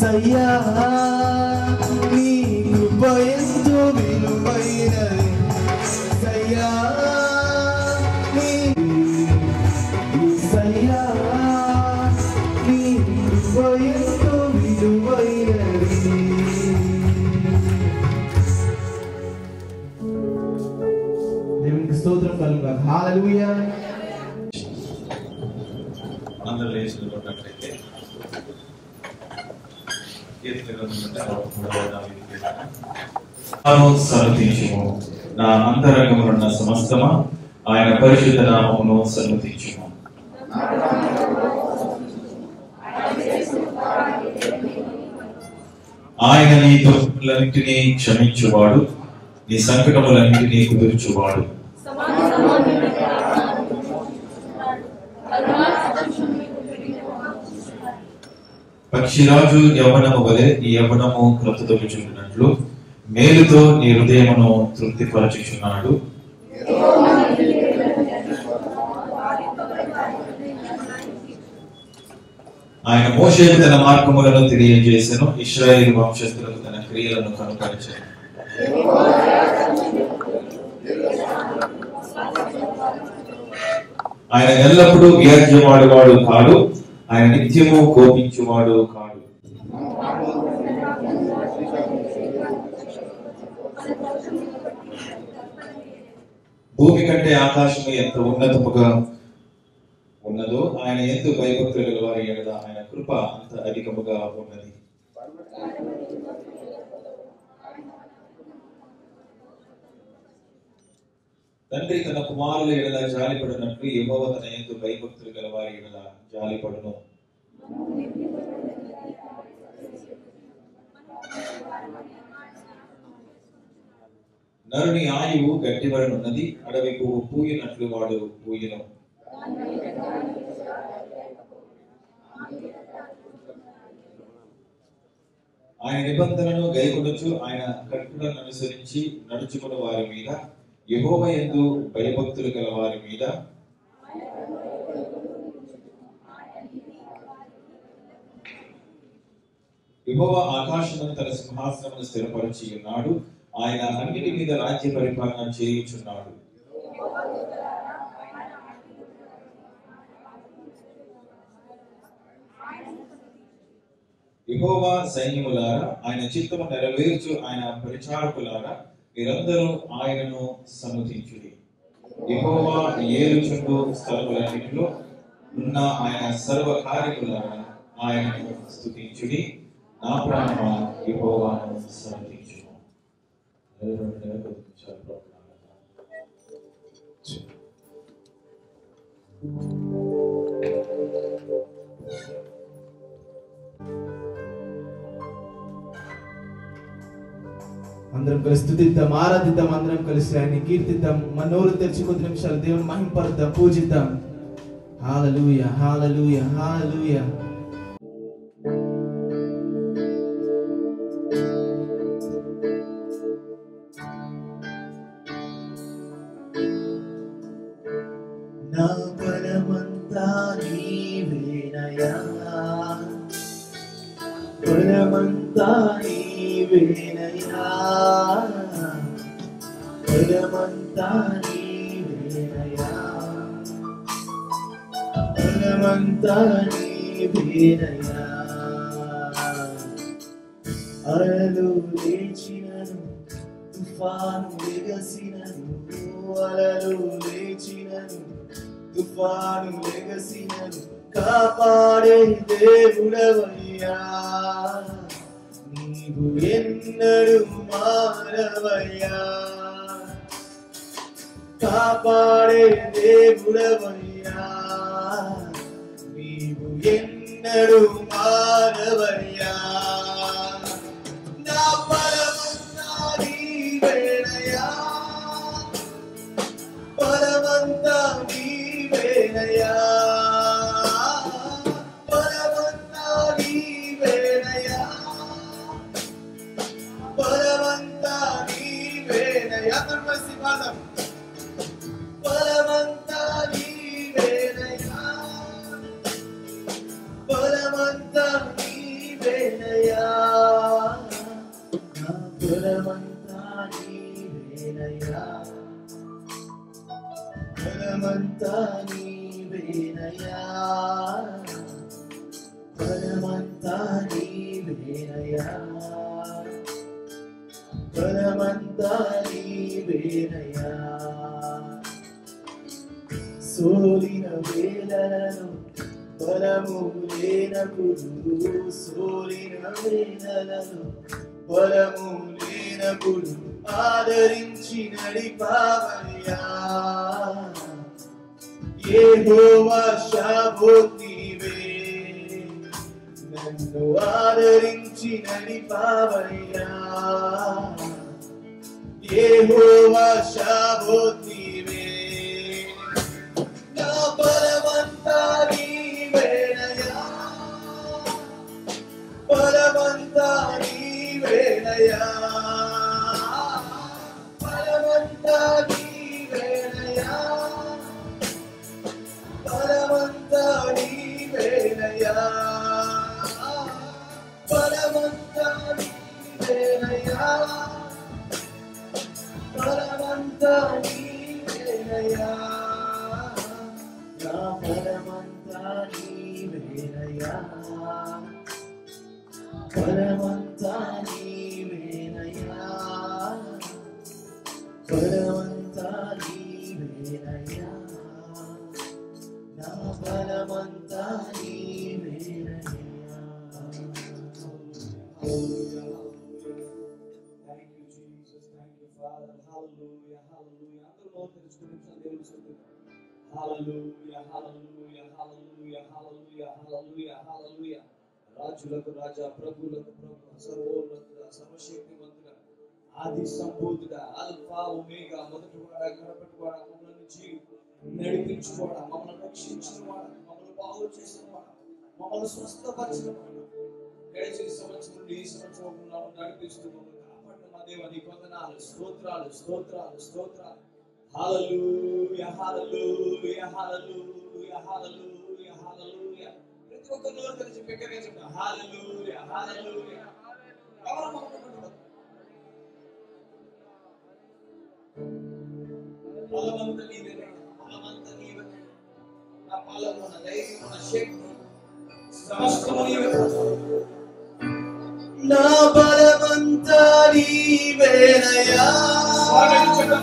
యేసయ్యా నీ కృప ఎంతో విలువైనది యేసయ్యా నీ యేసయ్యా నీ కృప ఎంతో విలువైనది. దేవునికి స్తోత్రం కలుగుగాక. హల్లెలూయా. అందరూ లేచి నిలబడినట్లయితే సన్నతించుము నా అంతరంగమున్న సమస్తమా ఆయన పరిశుద్ధ నామమును సన్నతించుము. ఆయన నీ దోషములన్నిటినీ క్షమించువాడు, నీ సంకటములన్నిటినీ కుదుర్చువాడు. పక్షిరాజు యవ్వనము వలె ఈ యవ్వనము క్రొత్తదొలుచున్నట్లు మేలుతో నీ హృదయమును తృప్తిపరచుచున్నాడు. ఆయన మోషేకు తన మార్గములను తెలియజేసెను, ఇశ్రాయేలు వంశస్థులకు తన క్రియలను కనుపరిచెను. ఆయన ఎల్లప్పుడూ వ్యాజ్యమాడువాడు కాడు, ఆయన నిత్యము కోపించువాడు కాడు. భూమి కంటే ఆకాశము ఎంత ఉన్నతముగా ఉన్నదో ఆయన యందు భయభక్తులు గల వారి ఎడల ఆయన కృప అంత అధికముగా ఉన్నది. తండ్రి తన కుమారుల ఎడల జాలిపడినట్లు యెహోవా తన యందు భయభక్తులు గల వారి ఎడల జాలిపడును. నరుని ఆయువు గట్టివరనున్నది, అడవి పువ్వు పూయినట్లు వాడు పూయను. ఆయన నిబంధనను గైకొనుచు ఆయన కట్టులను అనుసరించి నడుచుకున్న వారి మీద, యెహోవా యందు భయభక్తులు గల వారి మీద యెహోవా ఆకాశమును తన సింహాసనమును స్థిరపరచి ఉన్నాడు, ఆయన అన్నిటి మీద రాజ్య పరిపాలన చేయుచున్నాడు. యెహోవా సైన్యములారా, ఆయన చిత్తము నెరవేర్చు ఆయన పరిచారకులారా, మీరందరూ ఆయనను సన్నుతించుడి. యెహోవా ఏలుచుండు స్థలములన్నిటిలో ఉన్న ఆయన సర్వ కార్యములారా ఆయనను స్తుతించుడి. నా ప్రాణమా యెహోవాను సన్నుతించుము. అందరం కలిసి స్తుతిద్దాం, ఆరాధిద్దాం, అందరం కలిసి ఆయన కీర్తిద్దాం. మన నోరు తెరిచి కొద్ది నిమిషాలు దేవుని మహింపరుద్దాం, పూజిద్దాం. హల్లెలూయా, హల్లెలూయా, హల్లెలూయా. నా పరమంతా నీవేనయ్యా, పరమంతా నీవేనయ్యా, పరమంతా నీవేనయ్యా, పరమంతా నీవేనయ్యా. అలలు లేచినను, తుఫాను ఎగసినను, అలలు లేచినను, తుఫాను ఎగసినను, కాపాడే దేవుడవయ్యా, నీవు ఎన్నడూ మారవయ్యా, కాపాడే దేవుడవయ్యా, నీవు ఎన్నడూ మారవయ్యా. నా పరమంతా నీవేనయ్యా, పరమంతా నీవేనయ్యా, పరమంతా నీవేనయ్యా, పరమంతా నీవేనయ్యా. తులసి పాదం. పరమంతా నీవేనయ్యా, పరమంతా నీవేనయ్యా, నీవేనయ్యా, బలమంతా నీవేనయ్యా. సోలిన వేళలను బలము లేనప్పుడు, సోలిన వేళలను బలము లేనప్పుడు ఆదరించి నడిపావయ్యా. యెహోవా షాబోత్ నీవే, నన్ను ఆదరించి నడిపావయ్యా. యెహోవా షాబోత్ నీవే, నా బలమంతా నీవేనయ్యా, బలమంతా నీవేనయ్యా, బలమంతా నీవేనయ్యా, బలమంతా నీవేనయ్యా, బలమంతా నీవేనయ్యా, బలమంతా నీవేనయ్యా, నా బలమంతా నీవేనయ్యా, బలమంతా నీవేనయ్యా, బలమంతా నీవేనయ్యా, నా బలమంతా నీవేనయ్యా. Thank you, Jesus. Thank you, Father. Hallelujah. Hallelujah. అందరూ నోరు తెరుచుకొని దేవుని స్తుతిద్దాం. Hallelujah. Hallelujah. Hallelujah. Hallelujah. Hallelujah. Hallelujah. రాజులకు రాజా, ప్రభువులకు ప్రభు, సర్వోన్నతుడా, సర్వశక్తిమంతుడా, ఆది సంభూతుడా, అల్ఫా ఒమేగా, మొదటివాడా, కడపటివాడా, మమ్మల్ని నడిపించువాడా, మమ్మల్ని రక్షించినవాడా, మమ్మల్ని బాగు చేసినవాడా, మమ్మల్ని స్వస్థపరిచినవాడా, గడిచిన సంవత్సరం నుండి ఈ సంవత్సరం నడిపిస్తూ మమ్మల్ని కాపాడిన మా దేవా నీకు వందనాలు, స్తోత్రాలు, స్తోత్రాలు, స్తోత్రాలు. హల్లెలూయా, హల్లెలూయా, హల్లెలూయా, హల్లెలూయా, హల్లెలూయా. ప్రతి ఒక్క నోరు తెరిచి బిగ్గరగా చెప్తాం. హల్లెలూయా, హల్లెలూయా. ఎవరు మమ్మల్ని బలమంతా నీవేనే, బలమంతా నీవేనే, నా బలము, నా ధైర్యము, నా శక్తి సమస్తము నీవే. నా బలమంతా నీవేనయ్యా, బలమంతా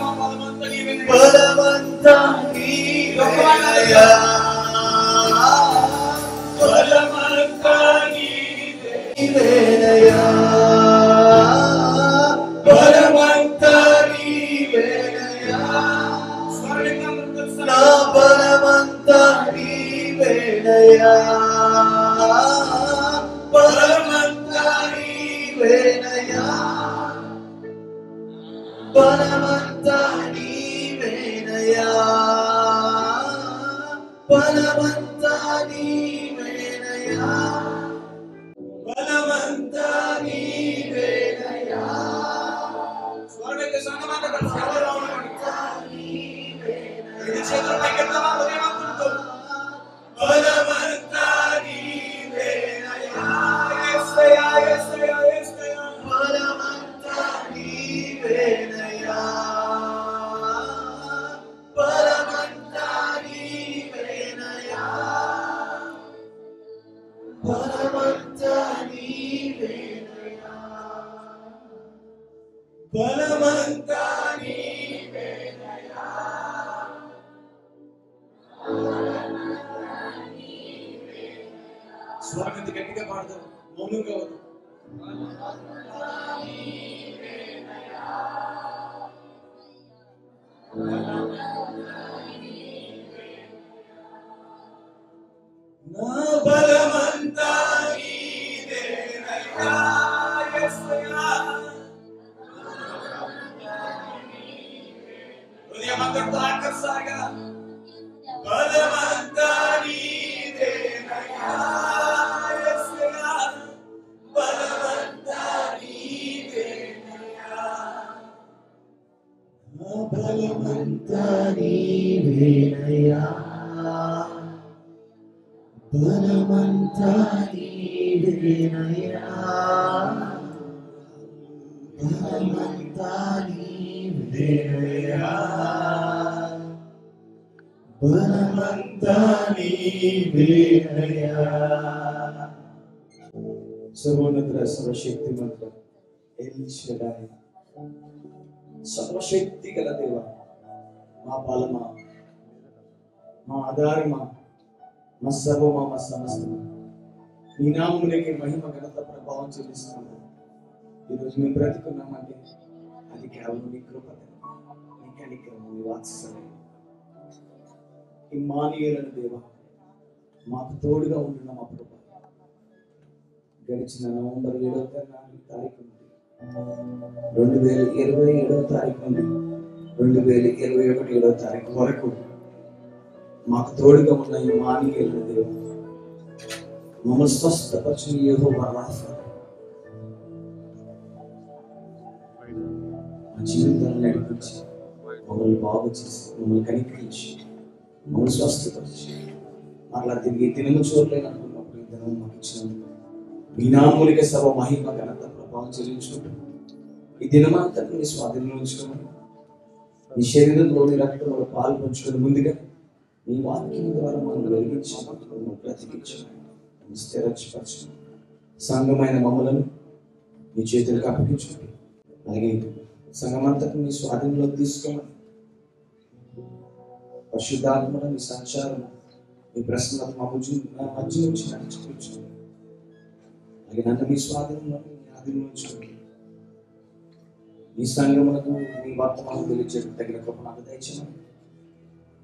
నీవేనే, బలమంతా నీవేనయ్యా, బలమంతా నీవేనయ్యా, బలమంతా నీవేనయ్యా, నా బలమంతా నీవేనయ్యా, బలమంతా నీవేనయ్యా, బలమంతా నీవేనయ్యా, బలమంతా నీవేనయ్యా, బలమంతా నీవేనయ్యా. స్వరవేగ సంగమంతా కలిసి ఎవరు రావాలంటే ఇది చేతుల పైకి ఎత్తామా, ఉదయమంతా బలమంతా నీవేనయ్యా. యేసయ్యా, యేసయ్యా, యేసయ్యా. బలమంతా నీవేనయ్యా, బలమంతా నీవేనయ్యా, బలమంతా నీవేనయ్యా, బలమంతా నీవేనయ్యా. స్వరమెత్తి గట్టిగా పాడదాం, మౌనంగా వద్దాం. నా బలమంతా నీవేనయ్యా, యేసయ్యా. ఉదయమంతా ఆకర్షాగా బలమంతా నీవేనయ్యా, యేసయ్యా. బలమంతా నీవేనయ్యా, నా బలమంతా నీవేనయ్యా, బలమంతా నీవేనయ్యా, బలమంతా నీవేనయ్యా, బలమంతా నీవేనయ్యా. సర్వోన్నత సర్వశక్తిమంతుడ ఎల్ షడాయ్, సర్వశక్తి గల దేవ, మా పాలమా, మా ఆధారమా, మా సర్వమా, మా సమస్తమా, మీ నామమునకే మహిమ ఘనత ప్రభావం చెల్లిస్తున్నాము. ఈరోజు మేము బ్రతికున్నామంటే అది కేవలం నీ కృప, నీ కనికరము, నీ వాత్సల్యం. ఇమ్మానుయేలు దేవ, మాకు తోడుగా ఉంటున్న మా ప్రభు. గడిచిన నవంబర్ 7వ తారీఖు నుండి 2027వ తారీఖు నుండి 2021 7వ తారీఖు వరకు మాకు తోడుగా ఉన్న ఇమ్మానుయేలు దేవ, మమ్మల్ని స్వస్థపరిచిన యెహోవా రాఫా, మా జీవితాన్ని నడిపించి మమ్మల్ని బాగు చేసి మమ్మల్ని కనికరించి మమ్మల్ని స్వస్థపరిచి మరలా తిరిగి తినము చూడలేని అనుకున్నప్పుడు ఈ దినం మాకు ఇచ్చినందుకు మీ నామమునికే సర్వ మహిమ ఘనత ప్రభావం చెల్లించుకుంటూ ఈ దినమంతా నీ స్వాధీనంలో ఉంచుకోమని, నీ శరీరంలోని రక్తంలో పాలు పంచుకొని ముందుగా నీ వాక్యం ద్వారా మనం వెలిగించమని బ్రతికించమని స్థిరపరచమని సంఘమైన మమ్మలను మీ చేతులకు అప్పగించుకోండి. అలాగే సంఘమంతకు మీ స్వాధీనంలో తీసుకోమని, పరిశుద్ధాత్మలో మీ సంచారం, మీ ప్రశ్నలకు మా మధ్య నుంచి నడిచిపోయించుకోండి. అలాగే నన్ను మీ స్వాధీనంలో మీ ఆధీనంలో ఉంచుకోండి. మీ సంఘములకు మీ వర్తమానం తెలియజేయడం తగిన కృప నాకు దయచేయమని,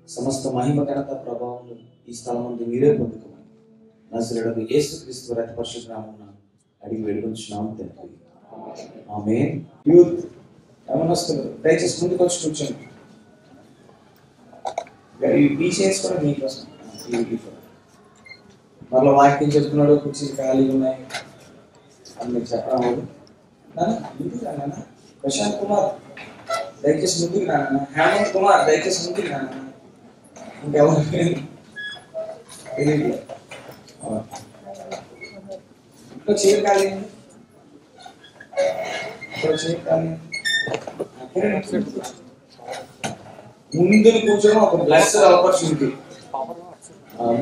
సమస్త మహిమ ఘనత ప్రభావం ఈ స్థలం నుండి మీరే పొందుకోమని నజరేయుడైన యేసుక్రీస్తు వారి అతి పరిశుద్ధ నామమున అడిగి వేడుకొంచున్నాము తండ్రి. ఆమేన్. యూత్ యవనస్తులు దయచేసి ముందుకు వచ్చి కూర్చోండి. ఈ చైర్స్ కూడా మీకోసం. మరలా వాక్యం చెప్తున్నాడు, కుర్చీలు ఖాళీగా ఉన్నాయి అని మీకు చెప్పడం ముందుకు రానా. ప్రశాంత్ కుమార్ దయచేసి ముందుకు రానా. హేమంత్ కుమార్ దయచేసి ముందుకు రానా. ఇంకెవరు ఇంట్లో చైర్ ఖాళీ, ఇంట్లో చైర్ ఖాళీ. ముందు కూర్చోడం ఒక బ్లెస్డ్ ఆపర్చునిటీ.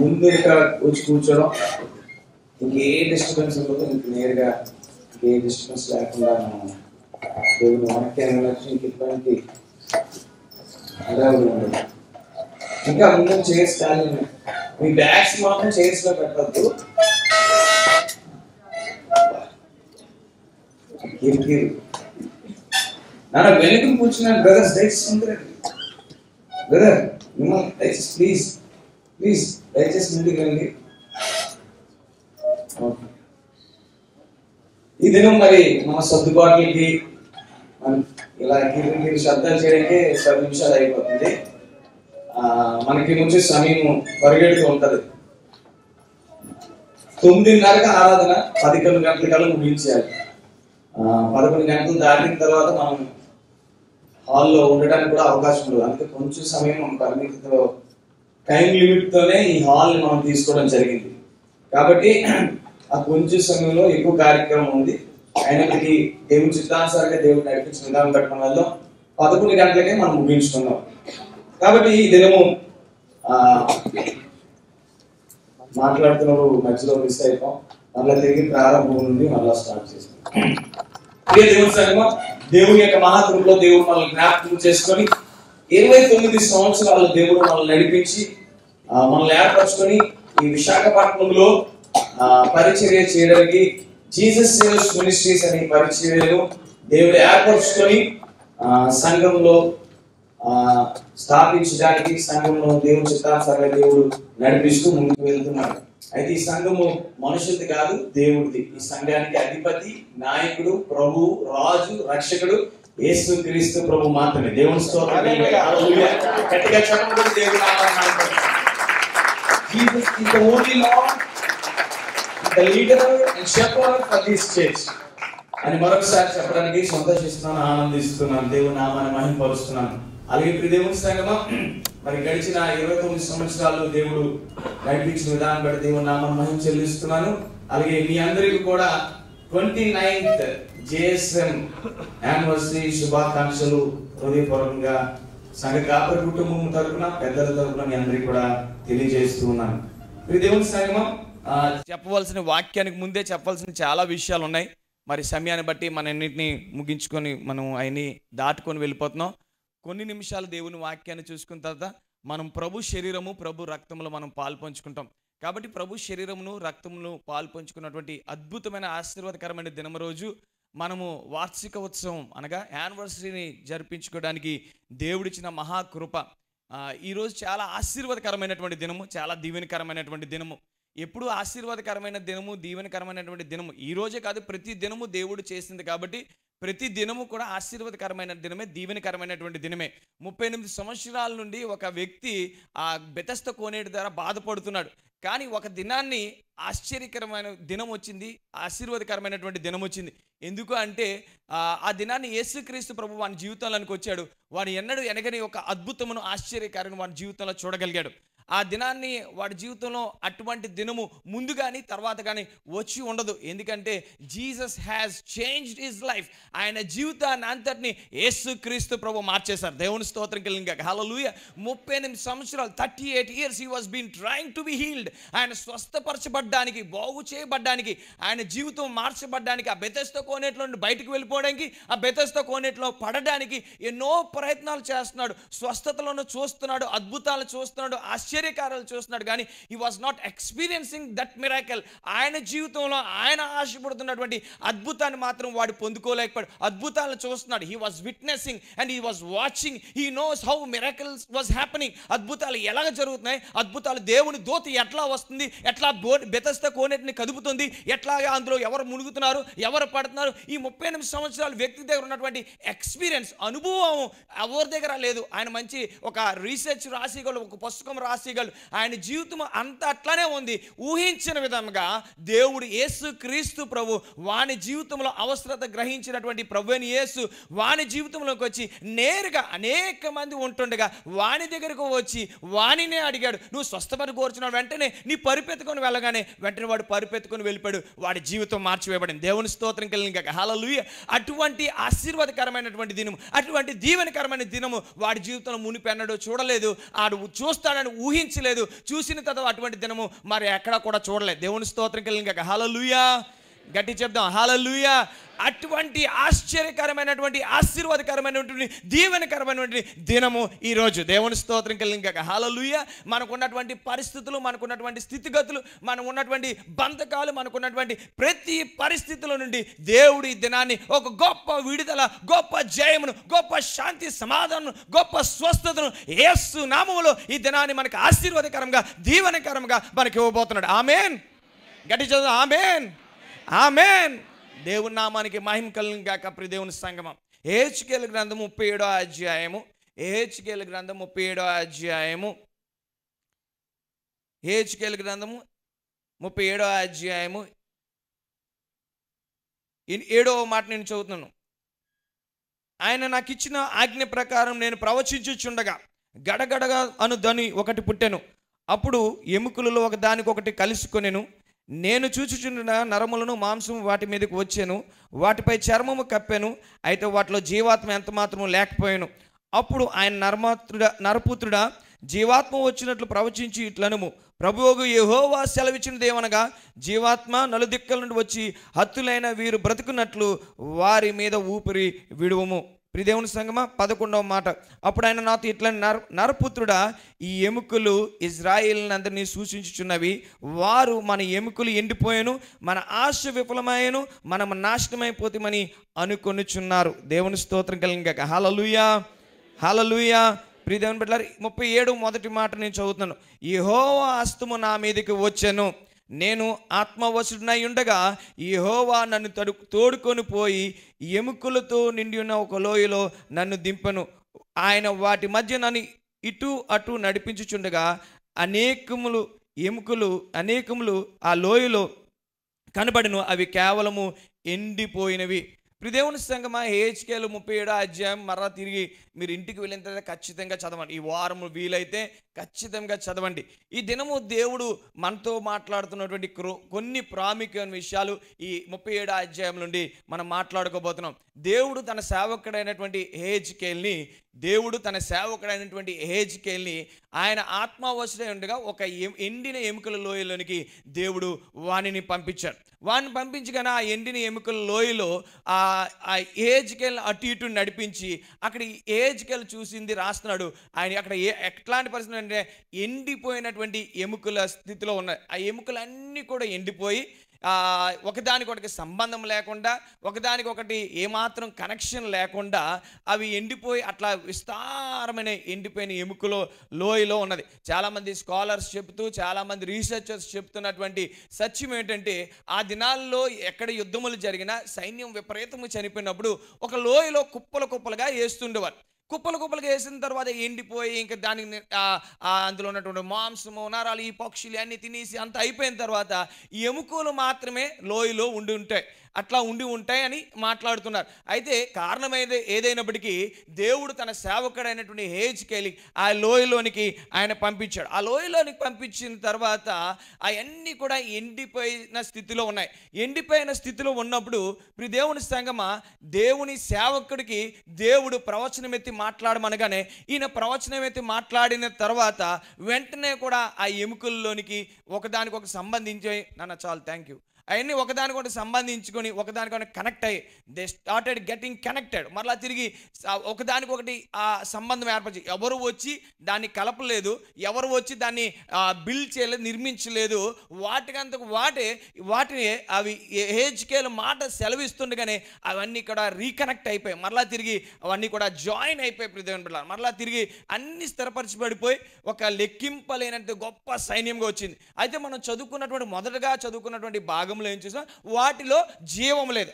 ముందు ఇక్కడ వచ్చి కూర్చోడం, ఇంకే డిస్టర్బెన్స్ ఉండదు. ఇంక నేరుగా ఇంకే డిస్టర్బెన్స్ లేకుండా దేవుడు మనకి ఇటువంటి అడవులు ఉండదు. ఇంకా ముందు చైర్స్ ఖాళీ. మీ బ్యాగ్స్ మాత్రం చైర్స్ లో పెట్టద్దు. నాన్న వెనుక కూర్చున్న బ్రదర్స్ దయచేసి ముందురండి. బ్రదర్ మిమ్మల్ని దయచేసి ప్లీజ్ ప్లీజ్ దయచేసి ముందుకు రండి. ఈ దినం మరి మన సర్దుబాట్లకి ఇలా గిరి శబ్దాలు చేయడానికి 10 నిమిషాలు అయిపోతుంది. మనకి నుంచి సమయం పరిగెడుతూ ఉంటది. 9:30కి ఆరాధన, 11 గంటల కల్లా ముగించాలి. 11 గంటలు దాటిన తర్వాత మనం హాల్లో ఉండడానికి కూడా అవకాశం ఉండదు. అందుకే కొంచెం సమయం మనం పరిమితితో, టైం లిమిట్ తోనే ఈ హాల్ మనం తీసుకోవడం జరిగింది. కాబట్టి ఆ కొంచెం సమయంలో ఎక్కువ కార్యక్రమం ఉంది. అయినప్పటికీ దేవుని చిత్తానుసారంగా దేవుడు నడిపించిన విధానం పెట్టడం వల్ల 11 గంటలకే మనం ముగించుకున్నాం. కాబట్టి ఈ దినము మాట్లాడుతున్నప్పుడు మధ్యలో మిస్ అయిపోం. మళ్ళీ తిరిగి ప్రారంభం నుండి మళ్ళీ స్టార్ట్ చేస్తాం. దేవుని యొక్క మహాత్ములో దేవుడు మనల్ని జ్ఞాపకం చేసుకొని 29 సంవత్సరాలు దేవుడు మనల్ని నడిపించి మనల్ని ఏర్పరచుకొని ఈ విశాఖపట్నంలో పరిచర్య చేయడానికి జీసస్ సేవస్ మినిస్ట్రీస్ అనే పరిచర్యను దేవుడు ఏర్పరచుకొని సంఘంలో స్థాపించడానికి, సంఘంలో దేవుని చిత్తానుసారంగా దేవుడు నడిపిస్తూ ముందుకు వెళ్తున్నాడు. అయితే ఈ సంఘము మనుషులది కాదు, దేవుడిది. ఈ సంఘానికి అధిపతి, నాయకుడు, ప్రభు, రాజు, రక్షకుడు యేసుక్రీస్తు ప్రభు మాత్రమే. దేవుని స్తోత్రం. హల్లెలూయా. గట్టిగా చెప్పండి. దేవుని నామమున Jesus is the only Lord, the leader and shepherd for this church అని మరొకసారి చెప్పడానికి సంతోషిస్తున్నాను, ఆనందిస్తున్నాను, దేవుని నామాన్ని మహిమపరుస్తున్నాను. అలాగే ప్రియ దేవుని సంగమా, మరి గడిచిన 29 సంవత్సరాలు దేవుడు నడిపించిన విధానం బట్టి దేవుని నామాన్ని మహిమ చెల్లిస్తున్నాను. అలాగే మీ అందరికీ కూడా 29th JSM యానివర్సరీ శుభాకాంక్షలు హృదయపూర్వకంగా సంఘ కాపరి కుటుంబం తరపున, పెద్దల తరపున మీ అందరికీ కూడా తెలియజేస్తూ ఉన్నాను. ప్రియ దేవుని సంగమా, చెప్పవలసిన వాక్యానికి ముందే చెప్పవలసిన చాలా విషయాలు ఉన్నాయి. మరి సమయాన్ని బట్టి మన అన్నింటినీ ముగించుకొని మనం ఆయన్ని దాటుకొని వెళ్ళిపోతున్నాం. కొన్ని నిమిషాలు దేవుని వాక్యాన్ని చూసుకున్న తర్వాత మనం ప్రభు శరీరము ప్రభు రక్తములో మనం పాలు పంచుకుంటాం. కాబట్టి ప్రభు శరీరమును రక్తమును పాలు పంచుకున్నటువంటి అద్భుతమైన ఆశీర్వాదకరమైన దినం రోజు మనము వార్షిక ఉత్సవం అనగా యానివర్సరీని జరిపించుకోవడానికి దేవుడిచ్చిన మహాకృప. ఈరోజు చాలా ఆశీర్వాదకరమైనటువంటి దినము, చాలా దీవెనకరమైనటువంటి దినము. ఎప్పుడు ఆశీర్వాదకరమైన దినము, దీవెనకరమైనటువంటి దినము ఈ రోజే కాదు, ప్రతి దినము దేవుడు చేసింది. కాబట్టి ప్రతి దినము కూడా ఆశీర్వాదకరమైన దినమే, దీవెనకరమైనటువంటి దినమే. 38 సంవత్సరాల నుండి ఒక వ్యక్తి ఆ బెతస్దా కోనేటి ద్వారా బాధపడుతున్నాడు. కానీ ఒక దినాన్ని ఆశ్చర్యకరమైన దినం వచ్చింది, ఆశీర్వాదకరమైనటువంటి దినం వచ్చింది. ఎందుకు అంటే ఆ దినాన్ని యేసుక్రీస్తు ప్రభు వాని జీవితంలోనికి వచ్చాడు. వాడు ఎన్నడూ ఎనగని ఒక అద్భుతమును, ఆశ్చర్యకార్యం వాడి జీవితంలో చూడగలిగాడు. ఆ దినాన్ని వాడి జీవితంలో అటువంటి దినము ముందు కానీ తర్వాత కానీ వచ్చి ఉండదు. ఎందుకంటే Jesus has changed his life. ఆయన జీవితాన్ని అంతటిని యేసుక్రీస్తు ప్రభు మార్చేశారు. దేవుని స్తోత్రం కలిగిన హల్లెలూయా. 38 సంవత్సరాలు 38 years he was been trying to be healed. ఆయన స్వస్థపరచబడ్డానికి, బాగు చేయబడ్డానికి, ఆయన జీవితం మార్చబడ్డానికి, ఆ బెతస్దా కోనేటిలో నుండి బయటకు వెళ్ళిపోవడానికి, ఆ బెతస్దా కోనేటిలో పడడానికి ఎన్నో ప్రయత్నాలు చేస్తున్నాడు. స్వస్థతలను చూస్తున్నాడు, అద్భుతాలు చూస్తున్నాడు, ఆశ్చర్యకారాలు చూస్తున్నాడు. కానీ he was not experiencing that miracle. ఆయన జీవితంలో ఆయన ఆశపడుతున్నటువంటి అద్భుతాన్ని మాత్రం వాడు పొందుకోలేకపోయాడు. అద్భుతాలను చూస్తున్నాడు. He was witnessing and he was watching. He knows how miracles was happening. అద్భుతాలు ఎలాగ జరుగుతున్నాయి, అద్భుతాలు దేవుని దూత ఎట్లా వస్తుంది, ఎట్లా బెతస్దా కోనేటిని కదుపుతుంది, ఎట్లాగా అందులో ఎవరు మునుగుతున్నారు, ఎవరు పడుతున్నారు. ఈ 38 సంవత్సరాల వ్యక్తి దగ్గర ఉన్నటువంటి ఎక్స్పీరియన్స్, అనుభవం ఎవరి దగ్గర లేదు. ఆయన మంచి ఒక రీసెర్చ్ రాసిగలడు, ఒక పుస్తకం రాసిగలడు. ఆయన జీవితం అంతా అట్లానే ఉంది. ఊహించిన విధంగా దేవుడు యేసుక్రీస్తు ప్రభు వాని జీవితంలో అవసరత గ్రహించినటువంటి ప్రభువైన యేసు వాని జీవితంలోకి వచ్చి నేరుగా అనేక మంది ఉంటుండగా వాని దగ్గరకు వచ్చి వానినే అడిగాడు, నువ్వు స్వస్థపడి కోరుచున్నావు. వెంటనే నీ పరిపెత్తుకొని వెళ్ళగానే వెంటనే వాడు పరిపెత్తుకొని వెళ్ళిపోయాడు. వాడి జీవితం మార్చివేయబడింది. దేవుని స్తోత్రం కలిగిన హల్లెలూయా. అటువంటి ఆశీర్వాదకరమైనటువంటి దినము, అటువంటి దీవెనకరమైన దినము వాడి జీవితంలో మునిపెన్నడూ చూడలేదు. ఆడు చూస్తాడని ఊహించలేదు. చూసిన తర్వాత అటువంటి దినము మరి ఎక్కడా కూడా చూడలేదు. దేవుని స్తోత్రం కలిగిన హల్లెలూయా. గట్టి చెప్దాం హల్లెలూయా. అటువంటి ఆశ్చర్యకరమైనటువంటి, ఆశీర్వాదకరమైనటువంటి, దీవెనకరమైనటువంటి దినము ఈరోజు. దేవుని స్తోత్రం కలిగిన హల్లెలూయా. మనకున్నటువంటి పరిస్థితులు, మనకున్నటువంటి స్థితిగతులు, మనం ఉన్నటువంటి బంధకాలు, మనకున్నటువంటి ప్రతి పరిస్థితుల నుండి దేవుడు ఈ దినాన్ని ఒక గొప్ప విడుదల, గొప్ప జయమును, గొప్ప శాంతి, సమాధానం, గొప్ప స్వస్థతను యేసు నామములో ఈ దినాన్ని మనకు ఆశీర్వాదకరంగా, దీవెనకరంగా మనకి ఇవ్వబోతున్నాడు. ఆమేన్. గట్టి చదువు ఆమేన్, ఆమేన్. దేవుని నామానికి మహిమ కలుగును గాక. ప్రియ దేవుని సంగమం, యెహెజ్కేలు గ్రంథం 37వ అధ్యాయము, యెహెజ్కేలు గ్రంథం 37వ అధ్యాయము, యెహెజ్కేలు గ్రంథము 37వ అధ్యాయము 7వ మాట నేను చదువుతున్నాను. ఆయన నాకు ఇచ్చిన ఆజ్ఞ ప్రకారం నేను ప్రవచించుచుండగా గడగడగా అను ధ్వని ఒకటి పుట్టెను. అప్పుడు ఎముకలలో ఒక దానికొకటి కలుసుకొనెను. నేను చూచుచున్న నరములను, మాంసము వాటి మీదకి వచ్చాను, వాటిపై చర్మము కప్పాను, అయితే వాటిలో జీవాత్మ ఎంత మాత్రము లేకపోయాను. అప్పుడు ఆయన నరపుత్రుడా, జీవాత్మ వచ్చినట్లు ప్రవచించి ఇట్లనుము, ప్రభువు యెహోవా సెలవిచ్చినదేమనగా, జీవాత్మ నలుదిక్కల నుండి వచ్చి హత్తులైన వీరు బ్రతుకున్నట్లు వారి మీద ఊపిరి విడువము. ప్రియదేవుని సంగమా 11వ మాట. అప్పుడు ఆయన నాతో ఇట్లా, నరపుత్రుడా, ఈ ఎముకలు ఇజ్రాయేలునందరినీ సూచించుచున్నవి. వారు మన ఎముకలు ఎండిపోయాను, మన ఆశ విఫలమయ్యాను, మనం నాశనమైపోతామని అనుకొనుచున్నారు. దేవుని స్తోత్రం కలిగాక హల్లెలూయా, హల్లెలూయా. ప్రియదేవుని బిడ్డలారా 37 మొదటి మాట నేను చదువుతున్నాను. యెహోవా హస్తము నా మీదకి వచ్చెను, నేను ఆత్మవశుడినై ఉండగా యెహోవా నన్ను తోడుకొని పోయి ఎముకలతో నిండి ఉన్న ఒక లోయలో నన్ను దింపను. ఆయన వాటి మధ్య నన్ను ఇటు అటు నడిపించుచుండగా అనేకములు ఆ లోయలో కనబడిను. అవి కేవలము ఎండిపోయినవి. ప్రియదేవుని సంగమా, యెహెజ్కేలు 37వ అధ్యాయం మరలా తిరిగి మీరు ఇంటికి వెళ్ళిన తర్వాత ఖచ్చితంగా చదవండి. ఈ వారం వీలైతే ఖచ్చితంగా చదవండి. ఈ దినము దేవుడు మనతో మాట్లాడుతున్నటువంటి కొన్ని ప్రాముఖ్యమైన విషయాలు ఈ 37వ అధ్యాయం నుండి మనం మాట్లాడుకోబోతున్నాం. దేవుడు తన సేవకుడైనటువంటి యెహెజ్కేలుని దేవుడు తన సేవకుడైనటువంటి యెహెజ్కేలుని ఆయన ఆత్మవశుడై ఉండగా ఒక ఎండిన ఎముకల లోయలోనికి దేవుడు వానిని పంపించాడు. వాడిని పంపించగానే ఆ ఎండిన ఎముకల లోయలో ఆ యెహెజ్కేలుని అటు ఇటు నడిపించి అక్కడ యెహెజ్కేలు చూసింది రాస్తున్నాడు. ఆయన అక్కడ ఎట్లాంటి పరిస్థితి అంటే ఎండిపోయినటువంటి ఎముకల స్థితిలో ఉన్నాయి. ఆ ఎముకలన్నీ కూడా ఎండిపోయి ఒకదానికొకటి సంబంధం లేకుండా, ఒకదానికొకటి ఏమాత్రం కనెక్షన్ లేకుండా అవి ఎండిపోయి అట్లా విస్తారమైన ఎండిపోయిన ఎముకలో లోయలో ఉన్నది. చాలామంది స్కాలర్స్ చెప్తూ, చాలామంది రీసెర్చర్స్ చెప్తున్నటువంటి సత్యం ఏంటంటే, ఆ దినాల్లో ఎక్కడ యుద్ధములు జరిగినా సైన్యం విపరీతంగా చనిపోయినప్పుడు ఒక లోయలో కుప్పలు కుప్పలుగా వేస్తుండేవారు. కుప్పలు కుప్పలుగా వేసిన తర్వాత ఎండిపోయి ఇంకా దానికి అందులో ఉన్నటువంటి మాంసము, నరాలు, ఈ పక్షులు అన్నీ తినేసి అంత అయిపోయిన తర్వాత ఎముకలు మాత్రమే లోయలో ఉండి ఉంటాయి. అట్లా ఉండి ఉంటాయని మాట్లాడుతున్నారు. అయితే కారణం ఏదైనప్పటికీ దేవుడు తన సేవకుడైనటువంటి యెహెజ్కేలు ఆ లోయలోనికి ఆయన పంపించాడు. ఆ లోయలోనికి పంపించిన తర్వాత అవన్నీ కూడా ఎండిపోయిన స్థితిలో ఉన్నాయి. ఎండిపోయిన స్థితిలో ఉన్నప్పుడు దేవుని సంగమా, దేవుని సేవకుడికి దేవుడు ప్రవచనం ఎత్తి మాట్లాడమనగానే ఈయన ప్రవచనం ఎత్తి మాట్లాడిన తర్వాత వెంటనే కూడా ఆ ఎముకల్లోనికి ఒకదానికొక సంబంధించి చాలు థ్యాంక్ యూ అవన్నీ ఒకదానికొకటి సంబంధించుకొని ఒకదానికొకటి కనెక్ట్ అయ్యి దే స్టార్టెడ్ గెటింగ్ కనెక్టెడ్. మరలా తిరిగి ఒకదానికొకటి ఆ సంబంధం ఏర్పరిచి ఎవరు వచ్చి దాన్ని కలపలేదు, ఎవరు వచ్చి దాన్ని బిల్డ్ చేయలేదు, నిర్మించలేదు. వాటికంతకు వాటిని అవి యెహెజ్కేలు మాట సెలవిస్తుండగానే అవన్నీ కూడా రీకనెక్ట్ అయిపోయి మరలా తిరిగి అవన్నీ కూడా జాయిన్ అయిపోయి దేవుని బిడ్డలారా మరలా తిరిగి అన్ని స్థిరపరచబడిపోయి ఒక లెక్కింపలేనంత గొప్ప సైన్యంగా వచ్చింది. అయితే మనం మొదటగా చదువుకున్నటువంటి భాగంలో ఏం చూసాం, వాటిలో జీవం లేదు.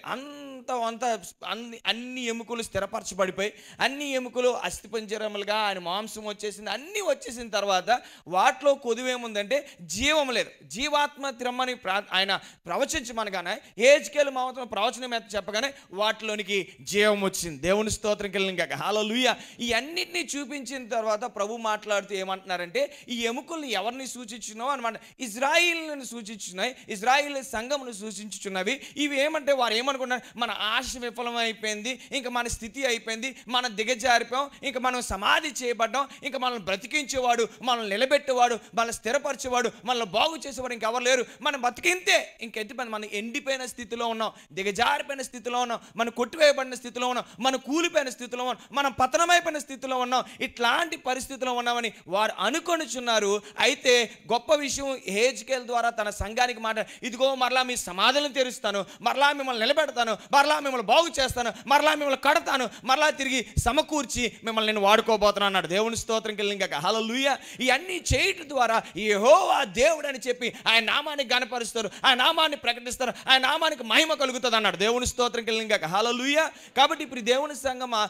అన్ని ఎముకలు స్థిరపరచబడిపోయి అన్ని ఎముకలు అస్థిపంజరములుగా ఆయన మాంసం వచ్చేసింది. అన్నీ వచ్చేసిన తర్వాత వాటిలో కొదువేముందంటే జీవం లేదు. జీవాత్మ తిరమ్మని ఆయన ప్రవచించమనగానే యెహెజ్కేలు మాత్రం ప్రవచనం చెప్పగానే వాటిలోనికి జీవం వచ్చింది. దేవుని స్తోత్రం కలిగిన హల్లెలూయా. ఈ అన్నిటినీ చూపించిన తర్వాత ప్రభు మాట్లాడుతూ ఏమంటున్నారంటే, ఈ ఎముకల్ని ఎవరిని సూచించున్నావు అనమాట, ఇజ్రాయిల్ని సూచించున్నాయి, ఇజ్రాయిల్ సంఘమును సూచించుచున్నవి. ఇవి ఏమంటే వారు ఏమనుకున్నారు, మన ఆశ విఫలమైపోయింది, ఇంకా మన స్థితి అయిపోయింది, మనం దిగజారిపోయాం, ఇంకా మనం సమాధి చేయబడ్డాం, ఇంకా మనల్ని బ్రతికించేవాడు, మనల్ని నిలబెట్టేవాడు, మనల్ని స్థిరపరిచేవాడు, మనల్ని బాగు చేసేవాడు ఇంకెవరు లేరు, మనం బతికింతే ఇంకెంటి పని, మనం ఎండిపోయిన స్థితిలో ఉన్నాం, దిగజారిపోయిన స్థితిలో ఉన్నాం, మనం కొట్టివేయబడిన స్థితిలో ఉన్నాం, మనం కూలిపోయిన స్థితిలో ఉన్నాం, మనం పతనమైపోయిన స్థితిలో ఉన్నాం, ఇట్లాంటి పరిస్థితిలో ఉన్నామని వారు అనుకొనిచున్నారు. అయితే గొప్ప విషయం యెహెజ్కేలు ద్వారా తన సంఘానికి మాట, ఇదిగో మరలా మీ సమాధులను తెరుస్తాను, మరలా మిమ్మల్ని నిలబెడతాను, మరలా మిమ్మల్ని బాగు చేస్తాను, మరలా మిమ్మల్ని కడతాను, మరలా తిరిగి సమకూర్చి మిమ్మల్ని నేను వాడుకోబోతున్నాను అన్నాడు. దేవుని స్తోత్రం కలిగిన హల్లెలూయా. ఇవన్నీ చేయటం ద్వారా యెహోవా దేవుడు అని చెప్పి ఆయన నామాన్ని గణపరుస్తారు, ఆయన నామాన్ని ప్రకటిస్తారు, ఆయన నామానికి మహిమ కలుగుతుంది అన్నాడు. దేవుని స్తోత్రం కలిగిన హల్లెలూయా. కాబట్టి ఇప్పుడు దేవుని సంగమా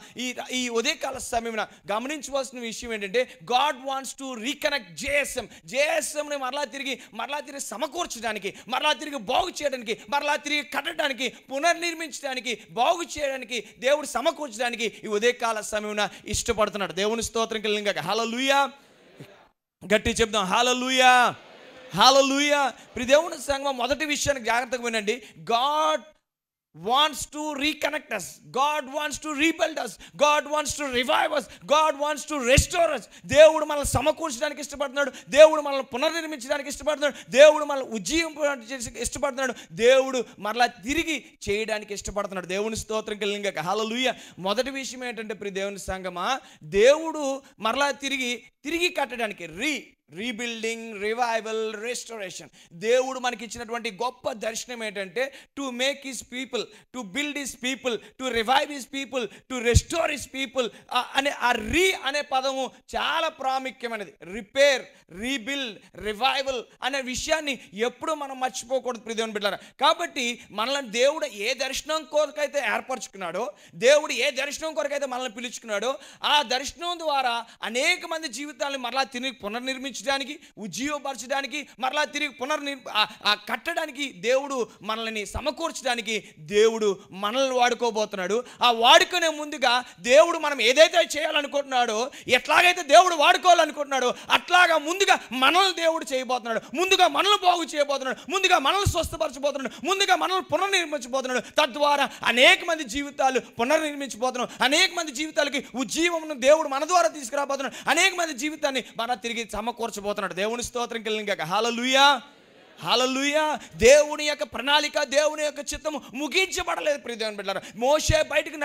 ఈ ఉదయకాల సమయంలో గమనించవలసిన విషయం ఏంటంటే, గాడ్ వాంట్స్ టు రీకనెక్ట్ జేఎస్ఎంని మరలా తిరిగి సమకూర్చడానికి, మరలా తిరిగి బాగు చేయడానికి, మరలా తిరిగి కట్టడానికి, పునర్నిర్మించడానికి, బాగు చేయడానికి, దేవుడు సమకూర్చడానికి ఈ ఉదయకాల సమయంలో ఇష్టపడుతున్నాడు. దేవుని స్తోత్రం కలిగిన హల్లెలూయా. గట్టి చెప్దాం హల్లెలూయా, హల్లెలూయా. దేవుని సంఘం మొదటి విషయానికి జాగ్రత్తగా వినండి. God wants to reconnect us, God wants to rebuild us, God wants to revive us, God wants to restore us. దేవుడు మనల్ని సమకూర్చడానికి ఇష్టపడుతున్నాడు, దేవుడు మనల్ని పునర్నిర్మించడానికి ఇష్టపడుతున్నాడు, దేవుడు మనల్ని ఉజ్జీవించడానికి ఇష్టపడుతున్నాడు, దేవుడు మరలా తిరిగి చేయడానికి ఇష్టపడుతున్నాడు. దేవుని స్తోత్రం కలిగిన హల్లెలూయా. మొదటి విషయం ఏంటంటే దేవుని సంగమా, దేవుడు మరలా తిరిగి కట్టడానికి రీబిల్డింగ్, రివైవల్, రెస్టోరేషన్. దేవుడు మనకి ఇచ్చినటువంటి గొప్ప దర్శనం ఏంటంటే, to make his people, to build his people, to revive his people, to restore his people అనే ఆ అనే పదము చాలా ప్రాముఖ్యమైనది. రిపేర్, రీబిల్డ్, రివైవల్ అనే విషయాన్ని ఎప్పుడు మనం మర్చిపోకూడదు దేవుని బిడ్డలారా. కాబట్టి మనల్ని దేవుడు ఏ దర్శనం కొరకైతే ఏర్పరచుకున్నాడో, దేవుడు ఏ దర్శనం కొరకైతే మనల్ని పిలుచుకున్నాడో, ఆ దర్శనం ద్వారా అనేక మంది జీవితాలను మరలా తిరిగి పునర్నిర్మించు నిర్మించడానికి, ఉజ్జీవపరచడానికి, మరలా తిరిగి కట్టడానికి, దేవుడు మనల్ని సమకూర్చడానికి దేవుడు మనల్ని వాడుకోబోతున్నాడు. ఆ వాడుకునే ముందుగా దేవుడు మనం ఏదైతే చేయాలనుకుంటున్నాడో, ఎట్లాగైతే దేవుడు వాడుకోవాలనుకుంటున్నాడో అట్లాగా ముందుగా మనల్ని దేవుడు చేయబోతున్నాడు. ముందుగా మనల్ని బాగు చేయబోతున్నాడు. ముందుగా మనల్ని స్వస్థపరచబోతున్నాడు. ముందుగా మనల్ని పునర్నిర్మించబోతున్నాడు. తద్వారా అనేక మంది జీవితాలు పునర్నిర్మించబోతున్నాడు. అనేక మంది జీవితాలకి ఉజ్జీవమును దేవుడు మన ద్వారా తీసుకురాబోతున్నాడు. అనేక మంది జీవితాన్ని మన తిరిగి సమకూర్చబోతున్నాడు. దేవుని స్తోత్రం కలిగిన హల్లెలూయా, హల్లెలూయా. దేవుని యొక్క ప్రణాళిక, దేవుని యొక్క చిత్తము ముగించబడలేదు. ప్రియ దేవుని బిడ్డలారా, మోషే బయటకు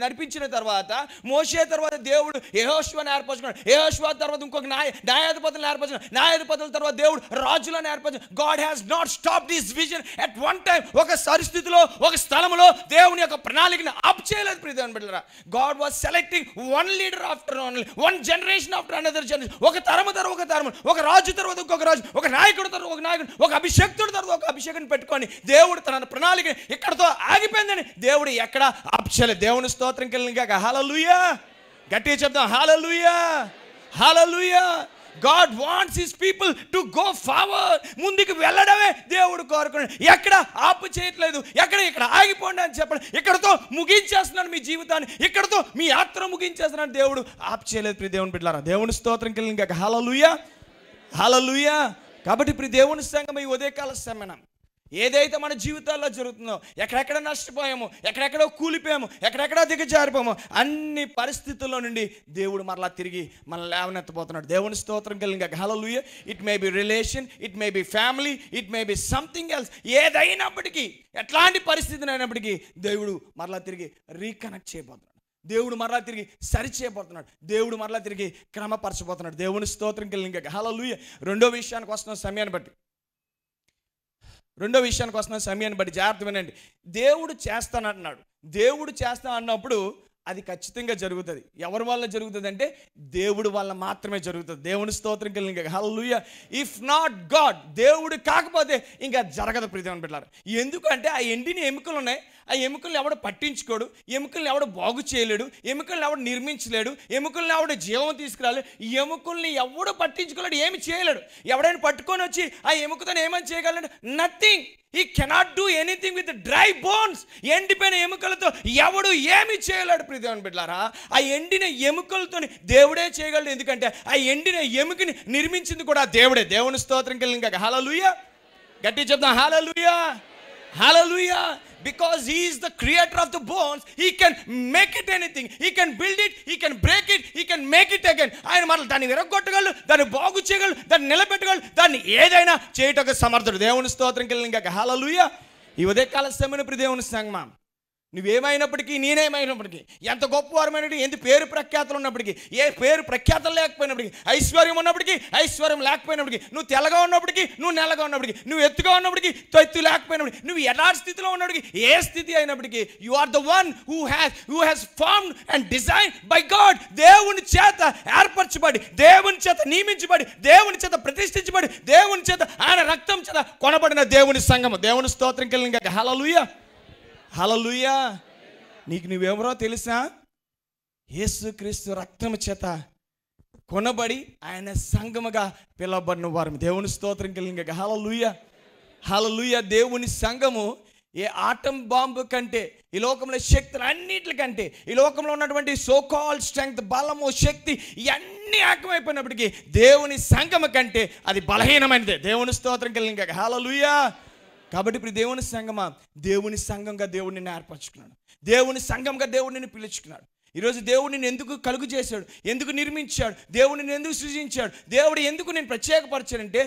నడిపించిన తర్వాత, మోషే తర్వాత దేవుడు యెహోషువను ఏర్పరచుకున్నాడు. యెహోషువ తర్వాత ఇంకొక న్యాయాధిపతులను ఏర్పరచుకున్నాడు. న్యాయాధిపతుల తర్వాత దేవుడు రాజులను ఏర్పరచుకున్నాడు. God has not stop this vision at one time. ఒక పరిస్థితిలో, ఒక స్థలంలో దేవుని యొక్క ప్రణాళికను ఆప్ చేయలేదు. ప్రియ దేవుని బిడ్డలారా, God was selecting one leader after one generation after another generation. ఒక తరము తర్వాత ఒక తరము, ఒక రాజు తర్వాత ఇంకొక రాజు, ఒక నాయకుడు తర్వాత ఒక నాయకుడు, ఒక అభిషేక్తుడు తర్వాత ఒక అభిషేకం పెట్టుకొని దేవుడు తన ప్రణాళిక ఇక్కడతో ఆగిపోయిందని దేవుడు ఎక్కడ ఆప్చలేదు. దేవుని స్తోత్రం కలిగిన హల్లెలూయా. గట్టిగా చెప్తాం హల్లెలూయా, హల్లెలూయా. God wants his people to go forward. ముందుకు వెళ్ళడమే దేవుడు కోరుకున్నాడు. ఎక్కడ ఆపు చేయట్లేదు. ఇక్కడ ఆగిపోండి అని చెప్పండి. ఇక్కడతో ముగించేస్తున్నాడు మీ జీవితాన్ని, ఇక్కడతో మీ యాత్ర ముగించేస్తున్నాడు. దేవుడు ఆపు చేయలేదు. ప్రియ దేవుని బిడ్డలారా, దేవుని స్తోత్రం కలిగిన హల్లెలూయా, హల్లెలూయా. కాబట్టి ఇప్పుడు దేవుని సంఘం ఈ ఉదయకాల సమయం ఏదైతే మన జీవితాల్లో జరుగుతుందో, ఎక్కడెక్కడ నష్టపోయామో, ఎక్కడెక్కడో కూలిపోయామో, ఎక్కడెక్కడో దిగజారిపోయామో, అన్ని పరిస్థితుల్లో నుండి దేవుడు మరలా తిరిగి మనల్ని లేవనెత్తబోతున్నాడు. దేవుని స్తోత్రం కలిగిన హల్లెలూయా. It may be relation, it may be family, it may be something else. ఏదైనప్పటికీ, ఎట్లాంటి పరిస్థితి అయినప్పటికీ దేవుడు మరలా తిరిగి రీకనెక్ట్ చేయబోతున్నాడు. దేవుడు మరలా తిరిగి సరి చేయబోతున్నాడు. దేవుడు మరలా తిరిగి క్రమపరచబోతున్నాడు. దేవుని స్తోత్రం కలిగిన హల్లెలూయా. రెండో విషయానికి వస్తున్న సమయాన్ని బట్టి జాగ్రత్త వినండి. దేవుడు చేస్తానంటున్నాడు. దేవుడు చేస్తా అన్నప్పుడు అది ఖచ్చితంగా జరుగుతుంది. ఎవరి వల్ల జరుగుతుంది అంటే దేవుడు వల్ల మాత్రమే జరుగుతుంది. దేవుని స్తోత్రం కలిగిన హల్లెలూయా. ఇఫ్ నాట్ గాడ్, దేవుడు కాకపోతే ఇంకా జరగదు. ప్రియ దేవుని బిడ్డలారా, ఎందుకంటే ఆ ఎండిన ఎముకలు ఉన్నాయి. ఆ ఎముకలను ఎవడు పట్టించుకోడు, ఎముకలను ఎవడు బాగు చేయలేడు, ఎముకలను ఎవడు నిర్మించలేడు, ఎముకలను ఎవడు జీవం తీసుకురాలేడు, ఎముకల్ని ఎవడు పట్టించుకోలేడు, ఏమి చేయలేడు. ఎవడైనా పట్టుకొని వచ్చి ఆ ఎముకతో ఏమని చేయగలడు? Nothing. He cannot do anything with the dry bones. ఎండిపోయిన ఎముకలతో ఎవడు ఏమి చేయలేడు. ప్రియ దేవుని బిడ్డలారా, ఆ ఎండిన ఎముకలతో దేవుడే చేయగలడు. ఎందుకంటే ఆ ఎండిన ఎముకని నిర్మించింది కూడా దేవుడే. దేవుని స్తోత్రం కలిగిన హల్లెలూయా. గట్టిగా చెప్తాం హల్లెలూయా, హల్లెలూయా. Because he is the creator of the bones, he can make it anything. He can build it, he can break it, he can make it again. ఆయన మరల దాన్ని విరగొట్టగలడు, దాన్ని బాగు చేయగలడు, దాన్ని నిలబెట్టగలడు, దాన్ని ఏదైనా చేయటకు సమర్థుడు. దేవుని స్తోత్రం కలిగిన హల్లెలూయా. ఈ ఉదయకాల సమయంలో ప్రియ దేవుని సంగమా, నువ్వేమైనప్పటికీ, నేనేమైనప్పటికీ, ఎంత గొప్పవారమైనప్పటికీ, ఎంత పేరు ప్రఖ్యాతలు ఉన్నప్పటికీ, ఏ పేరు ప్రఖ్యాతలు లేకపోయినప్పటికీ, ఐశ్వర్యం ఉన్నప్పటికీ, ఐశ్వర్యం లేకపోయినప్పటికీ, నువ్వు తెల్లగా ఉన్నప్పటికీ, నువ్వు నల్లగా ఉన్నప్పటికీ, నువ్వు ఎత్తుగా ఉన్నప్పటికీ, ఎత్తు లేకపోయినప్పటికీ, నువ్వు ఎలాంటి స్థితిలో ఉన్నప్పటికీ, ఏ స్థితి అయినప్పటికీ, you are the one who has formed and designed by God. దేవుని చేత ఏర్పరచబడి, దేవుని చేత నియమించబడి, దేవుని చేత ప్రతిష్ఠించబడి, దేవుని చేత ఆయన రక్తం చేత కొనబడిన దేవుని సంఘము. దేవుని స్తోత్రం కలిగిన హల్లెలూయా, హల్లెలూయా. నీకు నువ్వెవరో తెలుసా? యేసుక్రీస్తు రక్తము చేత కొనబడి ఆయన సంఘముగా పిలవబడిన వారు. దేవుని స్తోత్రం కలిగిన హల్లెలూయా, హల్లెలూయా. దేవుని సంఘము ఏ ఆటం బాంబు కంటే, ఈ లోకంలో శక్తులు అన్నిటికంటే, ఈ లోకంలో ఉన్నటువంటి సోకాల్ స్ట్రెంగ్త్, బలము, శక్తి ఇవన్నీ ఏకమైపోయినప్పటికీ దేవుని సంఘము కంటే అది బలహీనమైనదే. దేవుని స్తోత్రం కలిగిన హల్లెలూయా. కాబట్టి ఇప్పుడు దేవుని సంఘమా, దేవుని సంఘంగా దేవుడు నిన్ను ఏర్పరచుకున్నాడు. దేవుని సంఘంగా దేవుడు నిన్ను పిలుచుకున్నాడు. ఈరోజు దేవుడు నిన్ను ఎందుకు కలుగు చేశాడు, ఎందుకు నిర్మించాడు, దేవుడు నిన్ను ఎందుకు సృజించాడు, దేవుడు ఎందుకు నేను ప్రత్యేకపరిచాడంటే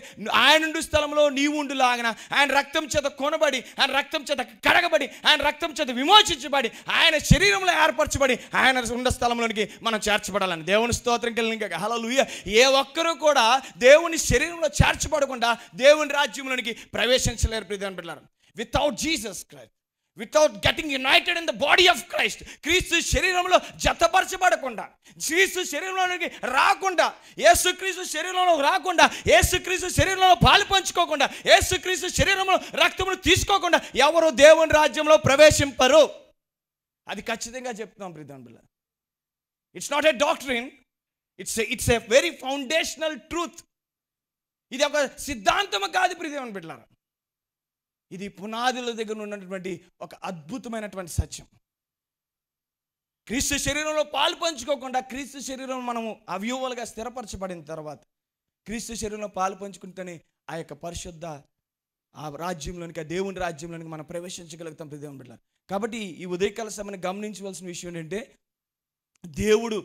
ఆయన ఉండు స్థలంలో నీవు ఉండులాగన, ఆయన రక్తం చేత కొనబడి, ఆయన రక్తం చేత కడగబడి, ఆయన రక్తం చేత విమోచించబడి, ఆయన శరీరంలో ఏర్పరచబడి, ఆయన ఉన్న స్థలంలోనికి మనం చేర్చబడాలని. దేవుని స్తోత్రం కలిగిన హల్లెలూయా. ఏ ఒక్కరూ కూడా దేవుని శరీరంలో చేర్చబడకుండా దేవుని రాజ్యంలోనికి ప్రవేశించలేరు. ప్రియ దేవుని బిడ్డలారా, without Jesus Christ, without getting United in the body of Christ, క్రీస్తు శరీరంలో జతపరచబడకుండా, క్రీస్తు శరీరంలోనికి రాకుండా, యేసుక్రీస్తు శరీరంలో రాకుండా, యేసుక్రీస్తు శరీరంలో పాలు పంచుకోకుండా, యేసుక్రీస్తు శరీరంలో రక్తమును తీసుకోకుండా ఎవరు దేవుని రాజ్యంలో ప్రవేశింపరు. అది ఖచ్చితంగా చెప్తున్నాం ప్రియ దేవుని బిడ్డలారా. It's not a doctrine, it's a very foundational truth. ఇది ఒక సిద్ధాంతము కాదు ప్రియమైన బిడ్డలారా. ఇది పునాదుల దగ్గర ఉన్నటువంటి ఒక అద్భుతమైనటువంటి సత్యం. క్రీస్తు శరీరంలో పాలు పంచుకోకుండా క్రీస్తు శరీరం మనము అవయవాలుగా స్థిరపరచబడిన తర్వాత క్రీస్తు శరీరంలో పాలు పంచుకుంటేనే ఆ యొక్క పరిశుద్ధ ఆ రాజ్యంలోనికి, ఆ దేవుని రాజ్యంలోనికి మనం ప్రవేశించగలుగుతాం ప్రియమైన బిడ్డలారా. కాబట్టి ఈ ఉదయకాల సమయాన్ని గమనించవలసిన విషయం ఏంటంటే, దేవుడు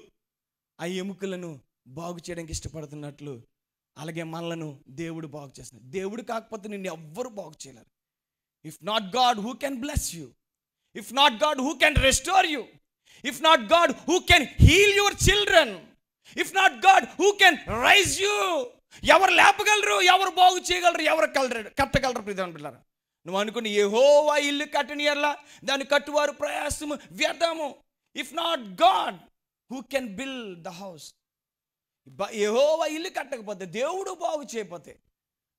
ఆ ఎముకలను బాగు చేయడానికి ఇష్టపడుతున్నట్లు అలాగే మనలను దేవుడు బాగు చేస్తున్నాడు. దేవుడు కాకపోతే నిన్ను ఎవ్వరు బాగు చేయలేరు. If not God, who can bless you? If not God, who can restore you? If not God, who can heal your children? If not God, who can raise you? ఎవరు లేపగలరు? ఎవరు బాగు చేయగలరు? ఎవరు కట్టగలరు? ప్రియమైన బిడ్డలారా, నువ్వు అనుకుని యెహోవా ఇల్లు కట్టనియర్లా దాన్ని కట్టువారు ప్రయాసము వ్యర్థము. If not God, who can build the house? యెహోవా ఇల్లు కట్టకపోతే, దేవుడు బాగు చేయకపోతే,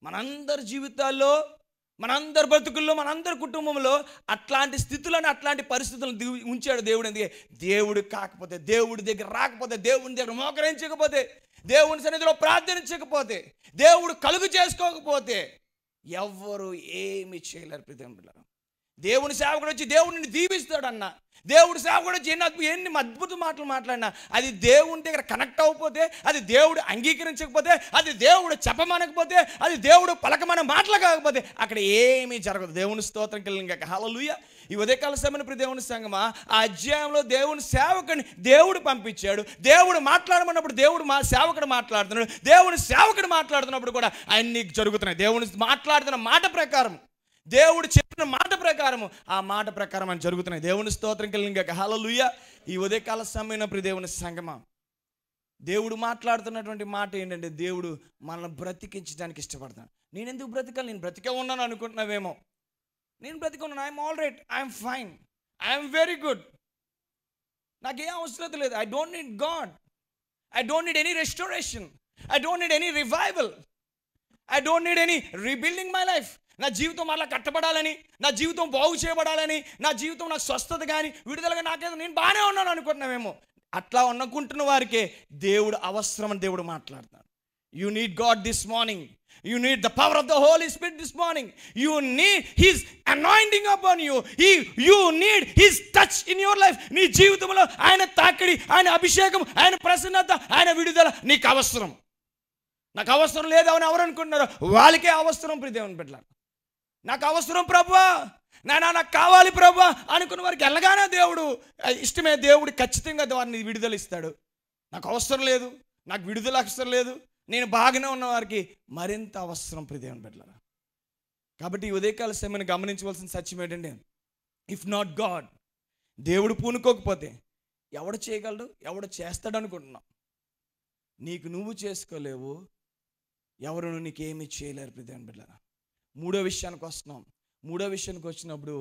మనందరి జీవితాల్లో, మనందరి బ్రతుకుల్లో, మనందరి కుటుంబంలో అట్లాంటి స్థితులను, అట్లాంటి పరిస్థితులను ఉంచాడు దేవుడు. ఎందుకే? దేవుడు కాకపోతే, దేవుడి దగ్గర రాకపోతే, దేవుని దగ్గర మోకరించకపోతే, దేవుని సన్నిధిలో ప్రార్థించకపోతే, దేవుడు కలుగు చేసుకోకపోతే ఎవ్వరు ఏమి చేయలేరు ప్రియమైన బిడ్డలారా. దేవుని సేవకుడు వచ్చి దేవుడిని దీవిస్తాడన్న, దేవుడి సేవకుడు వచ్చి ఎన్ని అద్భుత మాటలు మాట్లాడినా అది దేవుని దగ్గర కనెక్ట్ అవ్వకపోతే, అది దేవుడు అంగీకరించకపోతే, అది దేవుడు చెప్పమనకపోతే, అది దేవుడు పలకమన మాటలు కాకపోతే అక్కడ ఏమీ జరగదు. దేవుని స్తోత్రం కలిగిన హల్లెలూయా. ఈ ఉదయకాల సమయంలో ప్రియ దేవుని సంగమా, ఆ అధ్యాయంలో దేవుని సేవకుని దేవుడు పంపించాడు. దేవుడు మాట్లాడమన్నప్పుడు దేవుడు సేవకుడు మాట్లాడుతున్నాడు. దేవుని సేవకుడు మాట్లాడుతున్నప్పుడు కూడా అన్నీ జరుగుతున్నాయి. దేవుని మాట్లాడుతున్న మాట ప్రకారం, దేవుడు చెప్పిన మాట ప్రకారము, ఆ మాట ప్రకారం అని జరుగుతున్నాయి. దేవుని స్తోత్రం కలిగిన హల్లెలూయా. ఈ ఉదయకాల సమయంలో ప్రియ దేవుని సంగమా, దేవుడు మాట్లాడుతున్నటువంటి మాట ఏంటంటే, దేవుడు మనల్ని బ్రతికించడానికి ఇష్టపడతాడు. నేను ఎందుకు బ్రతకాలి? నేను బ్రతికే ఉన్నాను అనుకుంటున్నావేమో. నేను బ్రతికున్నాను. I'm all right, I'm fine, I'm very good, నాకేం అవసరం లేదు. I don't need God, I don't need any restoration, I don't need any revival, I don't need any rebuilding my life. నా జీవితం అలా కట్టబడాలని, నా జీవితం బాగు చేయబడాలని, నా జీవితం నాకు స్వస్థత కానీ విడుదలగా నాకేదో నేను బాగానే ఉన్నాను అనుకుంటున్నామేమో. అట్లా అనుకుంటున్న వారికే దేవుడు అవసరం అని దేవుడు మాట్లాడుతున్నాడు. You need God this morning. You need the power of the Holy Spirit this morning. You need His anointing upon you. You need His touch in your life. నీ జీవితంలో ఆయన తాకిడి, ఆయన అభిషేకం, ఆయన ప్రసన్నత, ఆయన విడుదల నీకు అవసరం. నాకు అవసరం లేదు అని ఎవరు అనుకుంటున్నారో వాళ్ళకే అవసరం ప్రియ దేవుని బిడ్డలారా. నాకు అవసరం ప్రభువా, నాకు కావాలి ప్రభువా అనుకున్న వారికి వెళ్ళగానే దేవుడు ఇష్టమే, దేవుడు ఖచ్చితంగా వారిని విడుదల ఇస్తాడు. నాకు అవసరం లేదు, నాకు విడుదల అవసరం లేదు, నేను బాగానే ఉన్న వారికి మరింత అవసరం ప్రియ దేవుని బిడ్డలారా. కాబట్టి ఈ ఉదయకాల సమయాన్ని గమనించవలసిన సత్యం ఏంటంటే, ఇఫ్ నాట్ గాడ్, దేవుడు పూనుకోకపోతే ఎవడు చేయగలడు? ఎవడు చేస్తాడు అనుకుంటున్నావు? నీకు నువ్వు చేసుకోలేవు, ఎవరు నీకేమీ చేయలేరు ప్రియ దేవుని బిడ్డలారా. మూడో విషయానికి వస్తున్నాం. మూడో విషయానికి వచ్చినప్పుడు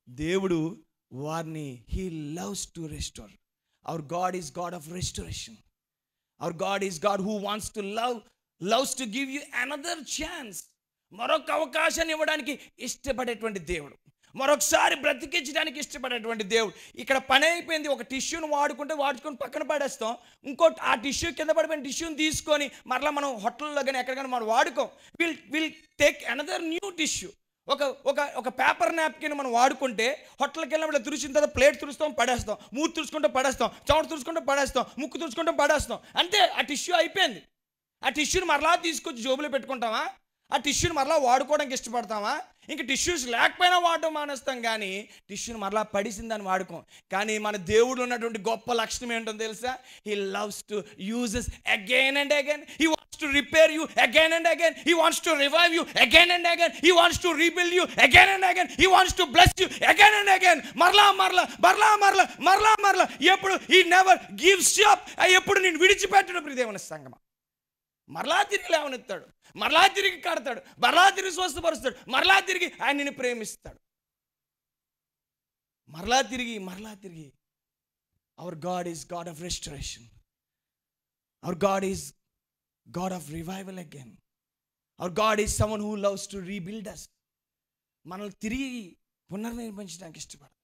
దేవుడు వారిని he loves to restore. Hour God is God of restoration. Our God is God who wants to loves to give you another chance. మరొక అవకాశాన్ని ఇవ్వడానికి ఇష్టపడేటువంటి దేవుడు, మరొకసారి బ్రతికించడానికి ఇష్టపడేటువంటి దేవుడు. ఇక్కడ పని అయిపోయింది, ఒక టిష్యూని వాడుకొని పక్కన పడేస్తాం. ఇంకోటి ఆ టిష్యూ కింద పడిపోయిన టిష్యూని తీసుకొని మరలా మనం హోటల్లో కానీ ఎక్కడికైనా మనం వాడుకోం. Will take another new tissue. ఒక పేపర్ నాప్కిన్ మనం వాడుకుంటే హోటల్కి వెళ్ళినప్పుడు తుడిచిన తర్వాత ప్లేట్ తుడుస్తాం, పడేస్తాం, మూతి తుడుచుకుంటూ పడేస్తాం, చెమట తుడుచుకుంటూ పడేస్తాం, ముక్కు తుడుచుకుంటూ పడేస్తాం. అంతే, ఆ టిష్యూ అయిపోయింది. ఆ టిష్యూని మరలా తీసుకొచ్చి జోబులో పెట్టుకుంటామా? ఆ టిష్యూని మరలా వాడుకోవడానికి ఇష్టపడతామా? ఇంక టిష్యూస్ లేకపోయినా వాడడం మానేస్తాం, కానీ టిష్యూని మరలా పడిసిందని వాడుకోం. కానీ మన దేవుడు ఉన్నటువంటి గొప్ప లక్షణం ఏంటో తెలుసా? He loves to uses again and again. He wants to repair you again and again. He wants to revive you again and again. He wants to rebuild you again and again. He wants to bless you again and again. మరలా ఎప్పుడు he never gives up. ఎప్పుడు నేను విడిచిపెట్టను ప్రియ దేవుని సంగమా. మరలా తిరిగి లేవనెత్తాడు, మరలా తిరిగి కడతాడు, మరలా తిరిగి స్వస్థపరుస్తాడు, మరలా తిరిగి ఆయన నిన్ను ప్రేమిస్తాడు. మరలా తిరిగి our God is God of restoration. Our God is God of revival again. Our God is someone who loves to rebuild us. మనల్ని తిరిగి పునర్నిర్మించడానికి ఇష్టపడదు.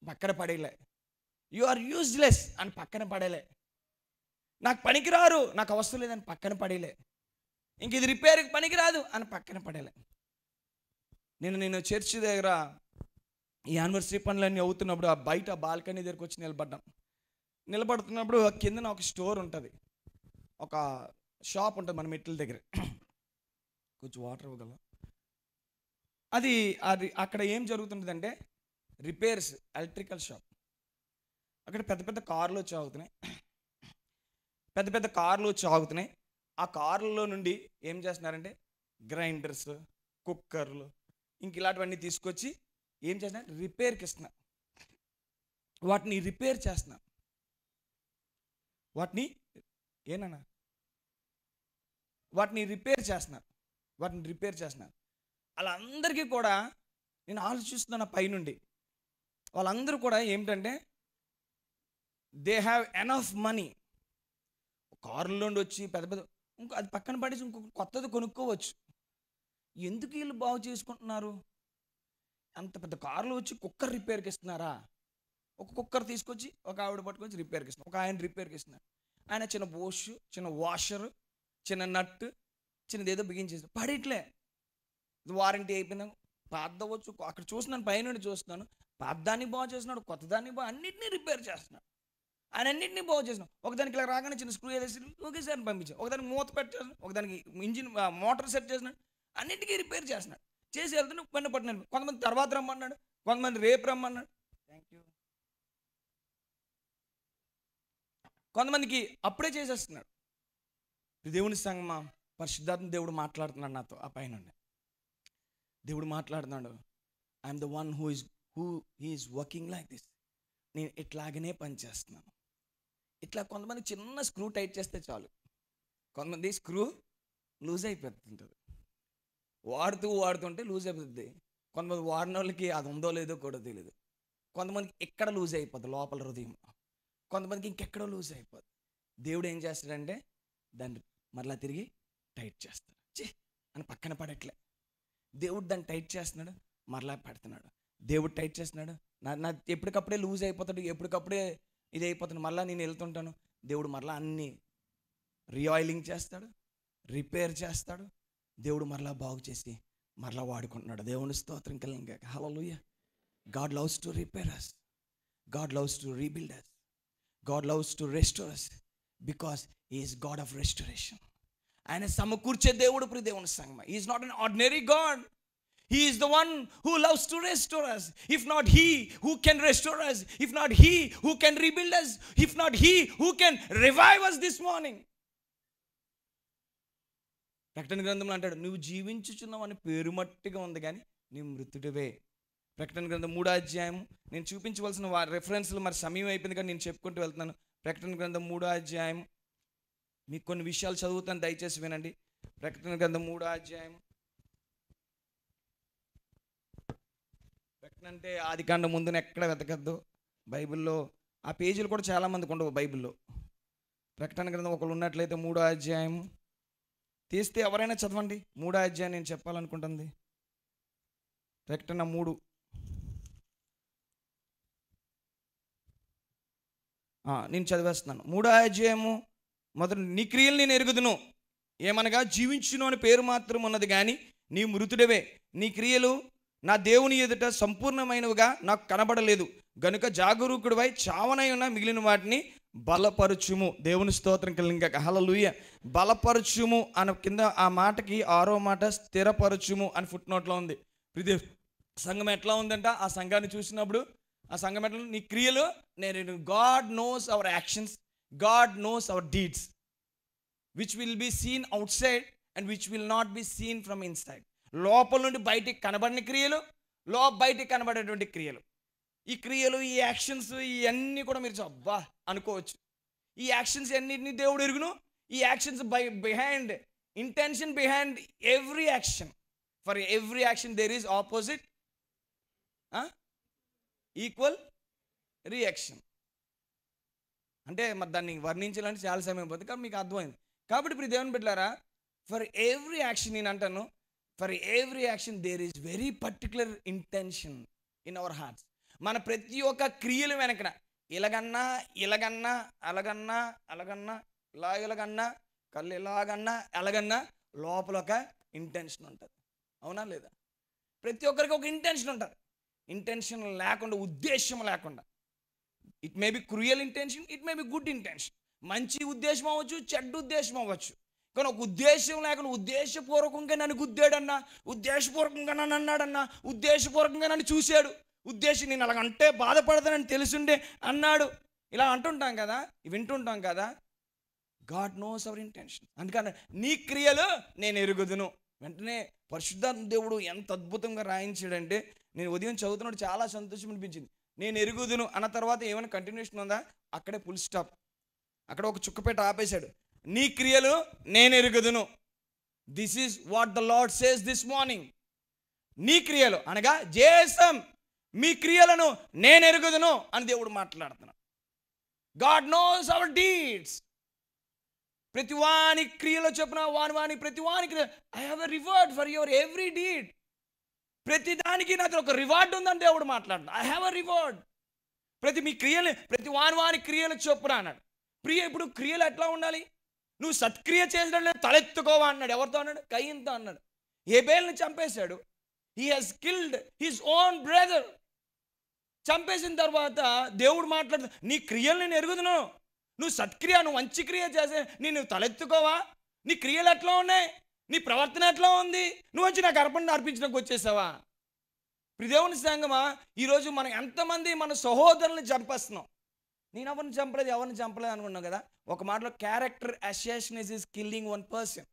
పక్కన పడేలే, యు ఆర్ యూజ్లెస్ అని పక్కన పడేలే, నాకు పనికిరారు, నాకు అవసరం లేదని పక్కన పడేలే. ఇంక ఇది రిపేర్కి పనికిరాదు అని పక్కన పడేలే. నేను చర్చి దగ్గర ఈ యానివర్సరీ పనులన్నీ అవుతున్నప్పుడు ఆ బయట బాల్కనీ దగ్గరకు వచ్చి నిలబడుతున్నప్పుడు కిందన ఒక స్టోర్ ఉంటుంది, ఒక షాప్ ఉంటుంది మన మెట్ల దగ్గర. కొంచెం వాటర్ ఇవ్వగల. అది అది అక్కడ ఏం జరుగుతుంటుందంటే రిపేర్స్, ఎలక్ట్రికల్ షాప్. అక్కడ పెద్ద పెద్ద కార్లు వచ్చి ఆగుతున్నాయి, పెద్ద పెద్ద కార్లు వచ్చి ఆగుతున్నాయి. ఆ కార్లలో నుండి ఏం చేస్తున్నారంటే గ్రైండర్స్, కుక్కర్లు, ఇంక ఇలాంటివన్నీ తీసుకొచ్చి ఏం చేస్తున్నారు, రిపేర్కి ఇస్తున్నారు. వాటిని రిపేర్ చేస్తున్నారు. వాటిని రిపేర్ చేస్తున్నారు. వాళ్ళందరికీ కూడా నేను ఆలోచిస్తున్నాను పైనుండి, వాళ్ళందరూ కూడా ఏమిటంటే దే హ్యావ్ ఎనఫ్ మనీ. కారులోండి వచ్చి పెద్ద ఇంకో అది పక్కన పడేసి ఇంకొక కొత్తది కొనుక్కోవచ్చు. ఎందుకు వీళ్ళు బాగు చేసుకుంటున్నారు? అంత పెద్ద కార్లు వచ్చి కుక్కర్ రిపేర్కి ఇస్తున్నారా? ఒక కుక్కర్ తీసుకొచ్చి ఒక ఆవిడ పట్టుకొచ్చి రిపేర్కి ఇస్తున్నారు, ఒక ఆయన రిపేర్కి ఇస్తున్నారు. ఆయన చిన్న బోష్, చిన్న వాషరు, చిన్న నట్, చిన్నది ఏదో బిగించేసి పడిట్లే. వారంటీ అయిపోయిందా పాద్దవచ్చు. అక్కడ చూస్తున్నాను, పైనుండి చూస్తున్నాను, పాద్దాన్ని బాగు చేస్తున్నాడు, కొత్తదాన్ని అన్నింటినీ రిపేర్ చేస్తున్నాడు. ఆయన అన్నింటినీ బాగు చేసినాం. ఒకదానికి ఇలా రాగానే చిన్న స్క్రూ వేసి ఒకేసారి పంపించాను, ఒకదానికి మూత పెట్టేసాను, ఒకదానికి ఇంజిన్ మోటార్ సెట్ చేసినాడు, అన్నింటికీ రిపేర్ చేస్తున్నాడు. చేసి వెళ్తాను పన్ను పట్టినాడు. కొంతమంది తర్వాత రమ్మన్నాడు, కొంతమంది రేపు రమ్మన్నాడు, థ్యాంక్ యూ. కొంతమందికి అప్పుడే చేసేస్తున్నాడు. దేవుని సంగమా, పరిశుద్ధాత్మ దేవుడు మాట్లాడుతున్నాడు నాతో ఆ పైన. దేవుడు మాట్లాడుతున్నాడు, I'm the one who is working like this. నేను ఇట్లాగనే పనిచేస్తున్నాను. ఇట్లా కొంతమంది చిన్న స్క్రూ టైట్ చేస్తే చాలు, కొంతమంది స్క్రూ లూజ్ అయిపోతుంటుంది. వాడుతుంటే లూజ్ అయిపోతుంది. కొంతమంది వాడిన వాళ్ళకి అది ఉందో లేదో కూడా తెలియదు. కొంతమందికి ఎక్కడ లూజ్ అయిపోతుంది లోపల హృదయం, కొంతమందికి ఇంకెక్కడో లూజ్ అయిపోతుంది. దేవుడు ఏం చేస్తాడంటే దాన్ని మరలా తిరిగి టైట్ చేస్తాడు. అని పక్కన పడట్లే. దేవుడు దాన్ని టైట్ చేస్తున్నాడు, మరలా పెడుతున్నాడు. దేవుడు టైట్ చేస్తున్నాడు, నా ఎప్పటికప్పుడే లూజ్ అయిపోతాడు, ఎప్పటికప్పుడే ఇది అయిపోతాడు. మరలా నేను వెళ్తుంటాను, దేవుడు మరలా అన్నీ రీఆయిలింగ్ చేస్తాడు, రిపేర్ చేస్తాడు. దేవుడు మరలా బాగు చేసి మరలా వాడుకుంటున్నాడు. దేవుని స్తోత్రం కలిగిన హల్లెలూయా. God loves to repair us. God loves to rebuild us. God loves to restore us because He is God of restoration. ఆయన సమకూర్చే దేవుడు ప్రియ దేవుని సంగమా. He is not an ordinary God. He is the one who loves to restore us. If not He, who can restore us? If not He, who can rebuild us? If not He, who can revive us this morning? ప్రకటన గ్రంథంలో అంటాడు, నువ్వు జీవించుచున్నావు అని పేరు మట్టిగా ఉంది కానీ నీవు మృతుడివే. ప్రకటన గ్రంథం 3వ అధ్యాయం. నేను చూపించవలసిన రెఫరెన్స్లు మరి సమయం అయిపోయింది కానీ నేను చెప్పుకుంటూ వెళ్తున్నాను. ప్రకటన గ్రంథం 3వ అధ్యాయం. మీకు కొన్ని విషయాలు చదువుతాను, దయచేసి వినండి. ప్రకటన గ్రంథం 3వ అధ్యాయం. ప్రకటన అంటే ఆదికాండం ముందున ఎక్కడ వెతకద్దు బైబిల్లో. ఆ పేజీలు కూడా చాలామందికి ఉండవు బైబిల్లో. ప్రకటన గ్రంథం ఒకళ్ళు ఉన్నట్లయితే 3వ అధ్యాయం తీస్తే ఎవరైనా చదవండి. 3వ అధ్యాయం నేను చెప్పాలనుకుంటుంది. ప్రకటన 3. నేను చదివేస్తున్నాను. 3వ అధ్యాయము మొదటి, నీ క్రియలు నేను ఎరుగుదును, ఏమనగా జీవించును అని పేరు మాత్రం ఉన్నది కానీ నీ మృతుడివే. నీ క్రియలు నా దేవుని ఎదుట సంపూర్ణమైనవిగా నాకు కనబడలేదు గనుక జాగరూకుడివై చావనై ఉన్న మిగిలిన వాటిని బలపరచుము. దేవుని స్తోత్రం కలిగిన హల్లెలూయా. బలపరచుము అన్న కింద ఆ మాటకి 6వ మాట స్థిరపరచుము అని ఫుట్ నోట్లో ఉంది. సంఘం ఎట్లా ఉందంట, ఆ సంఘాన్ని చూసినప్పుడు ఆ సంఘం ఎట్లా, నీ క్రియలు నేను, God knows hour actions, God knows our deeds which will be seen out side and which will not be seen from inside. లోపల నుండి బయటికి కనబడిన క్రియలు, బయటికి కనబడేటువంటి క్రియలు. ఈ క్రియలు, ఈ యాక్షన్స్ ఇవన్నీ కూడా మీరు అబ్బా అనుకోవచ్చు. ఈ యాక్షన్స్ అన్నిటినీ దేవుడు ఎరుగును. ఈ actions behind intention, behind every action, for every action there is opposite equal reaction. అంటే మరి దాన్ని వర్ణించాలంటే చాలా సమయం పోతుంది, కానీ మీకు అర్థమైంది. కాబట్టి ఇప్పుడు దేవుని బిడ్డలారా, ఫర్ ఎవ్రీ యాక్షన్ నేను అంటాను, for every action there is very particular intention in our hearts. మన ప్రతి ఒక్క క్రియలు వెనకన ఇలాగన్నా, ఇలాగన్నా, అలాగన్నా, అలాగన్నా, ఇలాగన్నా, కళ్ళు ఇలాగన్నా, అలాగన్నా లోపల ఒక ఇంటెన్షన్ ఉంటుంది. అవునా లేదా? ప్రతి ఒక్కరికి ఒక ఇంటెన్షన్ ఉంటుంది. ఇంటెన్షన్ లేకుండా, ఉద్దేశం లేకుండా, it may B cruel intention, it may be good intention. మంచి ఉద్దేశం అవ్వచ్చు, చెడ్డ ఉద్దేశం అవ్వచ్చు. కానీ ఒక ఉద్దేశం లేకుండా ఉద్దేశపూర్వకంగా నన్ను గుద్దాడన్నా, ఉద్దేశపూర్వకంగా నన్ను అన్నాడన్నా, ఉద్దేశపూర్వకంగా నన్ను చూశాడు, ఉద్దేశం నేను అలాగంటే బాధపడతానని తెలుసుండే అన్నాడు, ఇలా అంటుంటాం కదా, వింటుంటాం కదా. God knows our intention. అందుకని నీ క్రియలు నేను ఎరుగుదును. వెంటనే పరిశుద్ధాత్మ దేవుడు ఎంత అద్భుతంగా రాయించాడంటే, నేను ఉదయం చదువుతున్నాడు చాలా సంతోషం అనిపించింది. నేను ఎరుగుదును అన్న తర్వాత ఏమైనా కంటిన్యూషన్ ఉందా? అక్కడే ఫుల్ స్టాప్, అక్కడ ఒక చుక్కపేట ఆపేశాడు. నీ క్రియలు నేను ఎరుగుదును. This is what the lord says this morning. నీ క్రియలు అనగా జేసం, మీ క్రియలను నేను ఎరుగుదును అని దేవుడు మాట్లాడుతున్నాడు. God knows our deeds. ప్రతి వాని క్రియలో చెప్పిన వాని ప్రతి వాని క్రియ, I have a reward for your every deed. ప్రతి దానికి నాతో ఒక రివార్డ్ ఉందని దేవుడు మాట్లాడుతున్నాడు. I have a reward. ప్రతి మీ క్రియలు, ప్రతి వాని క్రియలు చొప్పున అన్నాడు. ఇప్పుడు క్రియలు ఎట్లా ఉండాలి? నువ్వు సత్క్రియ చేసినట్లే తలెత్తుకోవా అన్నాడు. ఎవరితో అన్నాడు? కయీనుతో అన్నాడు. హేబేలుని చంపేశాడు. He has killed his own brother. చంపేసిన తర్వాత దేవుడు మాట్లాడుతూ, నీ క్రియలు నేను ఎరుగుదును, నువ్వు సత్క్రియ, నువ్వు మంచి క్రియ చేసే నేను తలెత్తుకోవా? నీ క్రియలు ఎట్లా ఉన్నాయి? నీ ప్రవర్తన ఎట్లా ఉంది? నువ్వు వచ్చి నాకు అర్పణ అర్పించడానికి వచ్చేసావా? దేవుని సంగమా, ఈరోజు మనం ఎంతమంది మన సహోదరుల్ని చంపేస్తున్నాం. నేను ఎవరిని చంపలేదు అనుకున్నావు కదా. ఒక మాటలో character assassination is killing one person.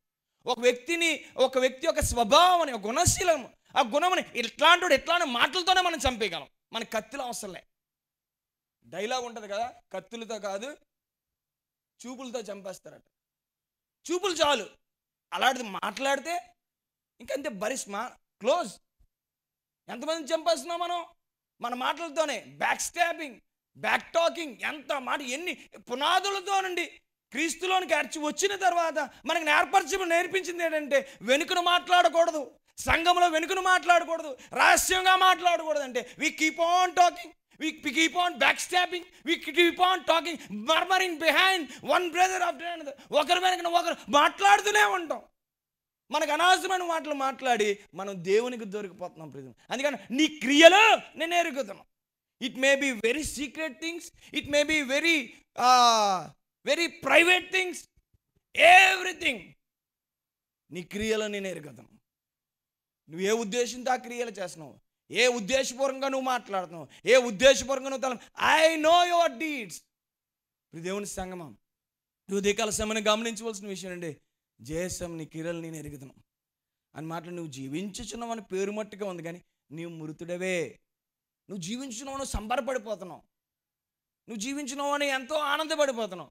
ఒక వ్యక్తి యొక్క స్వభావం అని, ఒక గుణశీలం, ఆ గుణమని ఎట్లాంటి మాటలతోనే మనం చంపేయగలం. మన కత్తులు అవసరంలే. డైలాగ్ ఉంటుంది కదా, కత్తులతో కాదు చూపులతో చంపేస్తారట. చూపులు చాలు. అలాంటిది మాట్లాడితే ఇంకంతే, బరిస్మా క్లోజ్. ఎంతమందిని చంపేస్తున్నాం మనం మన మాటలతోనే. బ్యాక్ స్టాబింగ్, బ్యాక్ టాకింగ్, ఎంత మాట, ఎన్ని పునాదులతో నుండి క్రీస్తులోనికి అర్చి వచ్చిన తర్వాత మనకు నేర్పించింది ఏంటంటే, వెనుకను మాట్లాడకూడదు, సంఘంలో వెనుకను మాట్లాడకూడదు, రహస్యంగా మాట్లాడకూడదు. అంటే we keep on talking, we keep on backstabbing, we keep on talking, murmuring behind one brother after another. ఒకరి వెనక ఒకరు మాట్లాడుతూనే ఉంటాం. మనకు అనవసరమైన మాటలు మాట్లాడి మనం దేవునికి దొరికిపోతున్నాం. అందుకని నీ క్రియలు నేను ఎరుగుతాను. It may be very secret things, it may be very private things, everything. నీ క్రియలు నేను ఎరుగుతాను. నువ్వు ఏ ఉద్దేశంతో ఆ క్రియలు చేస్తున్నావు, ఏ ఉద్దేశపూర్వకంగా నువ్వు మాట్లాడుతున్నావు, ఏ ఉద్దేశపూర్వకంగా నువ్వు ఐ నో యువర్ డీడ్స్. దేవుని సంగమం, ఉదయకాల సమయాన్ని గమనించవలసిన విషయం అండి. జేసం, నీ క్రియలు నేను ఎరుగుతాను అని మాటలు. నువ్వు జీవించుచున్నావు అని పేరు మట్టుగా ఉంది, కానీ నీవు మృతుడవే. నువ్వు జీవించున్నావు అని సంబరపడిపోతున్నావు, నువ్వు జీవించినావు అని ఎంతో ఆనందపడిపోతున్నావు.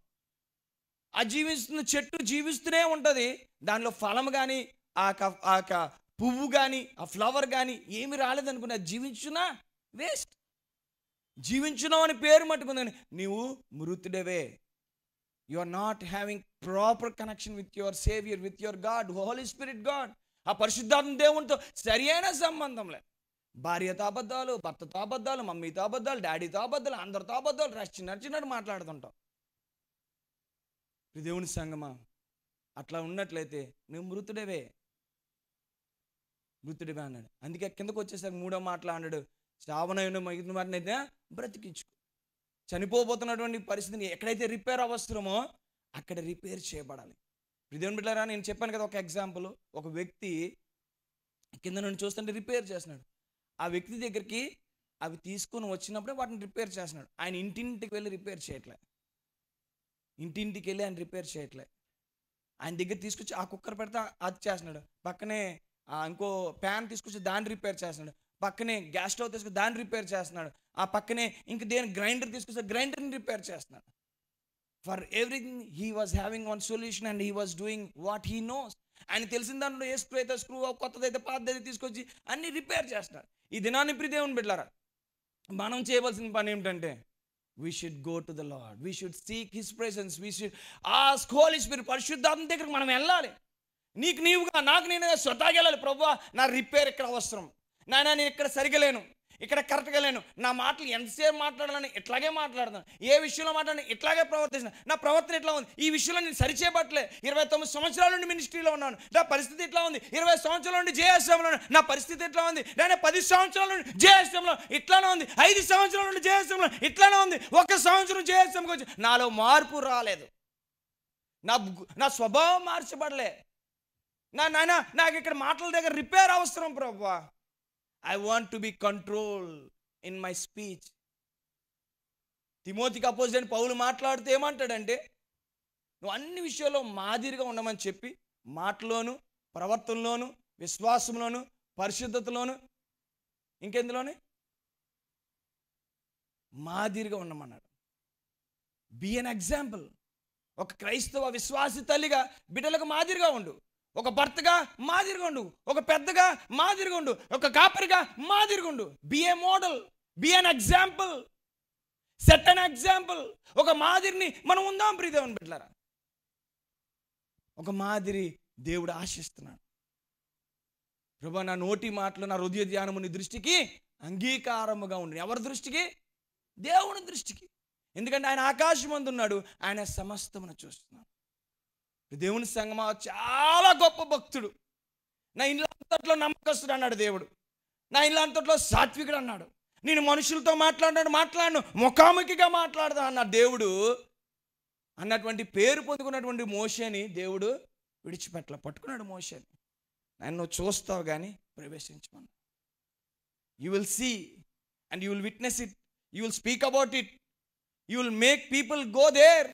ఆ జీవిస్తున్న చెట్టు జీవిస్తూనే ఉంటుంది, దానిలో ఫలం కానీ ఆ పువ్వు కానీ ఆ ఫ్లవర్ కానీ ఏమి రాలేదనుకున్నా జీవించున్నా వేస్ట్. జీవించున్నావు అని పేరు మట్టుకుందని నీవు మృతుడవే. You are not having proper connection with your saviour, with your God, Holy Spirit God. ఆ పరిశుద్ధాత్మ దేవునితో సరి అయిన సంబంధం లేదు. భార్యతో అబద్ధాలు, భర్తతో అబద్ధాలు, మమ్మీతో అబద్ధాలు, డాడీతో అబద్ధాలు, అందరితో అబద్ధాలు, నచ్చినట్టు మాట్లాడుతుంటావు. దేవుని సంగమా, అట్లా ఉన్నట్లయితే నువ్వు మృతుడవే అన్నాడు. అందుకే కిందకు వచ్చేసరికి మూడో మాటలు అన్నాడు, చావనైన మిగిలిన వాటిని అయితే బ్రతికించుకో. చనిపోబోతున్నటువంటి పరిస్థితిని ఎక్కడైతే రిపేర్ అవసరమో అక్కడ రిపేర్ చేయబడాలి. దేవుని బిడ్డలారా, నేను చెప్పాను కదా ఒక ఎగ్జాంపుల్. ఒక వ్యక్తి కింద నుండి చూస్తుంటే రిపేర్ చేస్తున్నాడు. ఆ వ్యక్తి దగ్గరికి అవి తీసుకొని వచ్చినప్పుడే వాటిని రిపేర్ చేస్తున్నాడు. ఆయన ఇంటింటికి వెళ్ళి రిపేర్ చేయట్లే. ఆయన రిపేర్ చేయట్లే. ఆయన దగ్గర తీసుకొచ్చి ఆ కుక్కర్ పెడితే అది చేస్తున్నాడు, పక్కనే ఇంకో ప్యాన్ తీసుకొచ్చి దాన్ని రిపేర్ చేస్తున్నాడు, పక్కనే గ్యాస్ స్టవ్ తీసుకొచ్చి దాన్ని రిపేర్ చేస్తున్నాడు, ఆ పక్కనే ఇంక దేని గ్రైండర్ తీసుకొచ్చి గ్రైండర్ని రిపేర్ చేస్తున్నాడు. For everything he was having one solution and he was doing what he knows. ఆయన తెలిసిన దాంట్లో ఏ స్క్రూ అయితే స్క్రూ, కొత్తదైతే పాతదైతే తీసుకొచ్చి అన్ని రిపేర్ చేస్తున్నాడు. ఈ దినాన్ని దేవుని బిడ్డలారా, మనం చేయవలసిన పని ఏమిటంటే, we should go to the Lord, we should seek his presence, we should ask Holy Spirit, పరిశుద్ధాత్మ దగ్గరికి మనం వెళ్ళాలి. నీకు నీవుగా, నాకు నేనుగా స్వతహాగా వెళ్ళాలి. ప్రభువా, నా రిపేర్ ఇక్కడ అవసరం, నాయన నేను ఇక్కడ సరిగలేను, ఇక్కడ కరెక్ట్గా లేను, నా మాటలు ఎంతసేపు మాట్లాడాలని ఇట్లాగే మాట్లాడుతాను, ఏ విషయంలో మాట్లాడినా ఇట్లాగే ప్రవర్తిస్తాను, నా ప్రవర్తన ఎట్లా ఉంది, ఈ విషయంలో నేను సరిచేయబట్టలే, 29 సంవత్సరాల నుండి మినిస్ట్రీలో ఉన్నాను, నా పరిస్థితి ఎట్లా ఉంది, 20 సంవత్సరాల నుండి జేఎస్ఎంలో నా పరిస్థితి ఎట్లా ఉంది, నేను 10 సంవత్సరాల నుండి జేఎస్ఎంలో ఇట్లానే ఉంది, 5 సంవత్సరాల నుండి జేఎస్ఎంలో ఇట్లానే ఉంది, 1 సంవత్సరం జేఎస్ఎంకి వచ్చి నాలో మార్పు రాలేదు, నా స్వభావం మార్చబడలే, నాయన నాకు ఇక్కడ మాటల దగ్గర రిపేర్ అవసరం ప్రభువా. I want to be control in my speech. తిమోతికి అపోజిట్ పౌలు మాట్లాడుతూ ఏమంటాడంటే, నువ్వు అన్ని విషయాల్లో మాదిరిగా ఉండమని చెప్పి మాటలోను, ప్రవర్తనలోను, విశ్వాసంలోను, పరిశుద్ధతలోను, ఇంకెందులోనే మాదిరిగా ఉండమన్నాడు. B an example. ఒక క్రైస్తవ విశ్వాసి తల్లిగా బిడ్డలకు మాదిరిగా ఉండు, ఒక భర్తగా మాదిరిగా ఉండు, ఒక పెద్దగా మాదిరిగా ఉండు, ఒక కాపరిగా మాదిరిగా ఉండు. Be a model, be an example, set an example. ఒక మాదిరిని మనం ఉందాం ప్రియదేవుని బిడ్డలారా. ఒక మాదిరి దేవుడు ఆశిస్తున్నాడు. ప్రభువా, నా నోటి మాటలు, నా హృదయ ధ్యానము నీ దృష్టికి అంగీకారముగా ఉండు. ఎవరి దృష్టికి? దేవుని దృష్టికి. ఎందుకంటే ఆయన ఆకాశమందు ఉన్నాడు, ఆయన సమస్తమును చూస్తున్నాడు. దేవుని సంగమా, చాలా గొప్ప భక్తుడు. నా ఇల్లు అంతట్లో నమ్మకస్తుడు అన్నాడు దేవుడు. నా ఇల్లు అంతట్లో సాత్వికుడు అన్నాడు. నేను మనుషులతో మాట్లాడను, ముఖాముఖిగా మాట్లాడదా అన్నాడు దేవుడు. అన్నటువంటి పేరు పొందుకున్నటువంటి మోషేని దేవుడు విడిచిపెట్టల, పట్టుకున్నాడు మోషేని. ఆయన నువ్వు చూస్తావు కానీ ప్రవేశించమన్నా. You will see and you will witness it, you will speak about it, you will make people go there.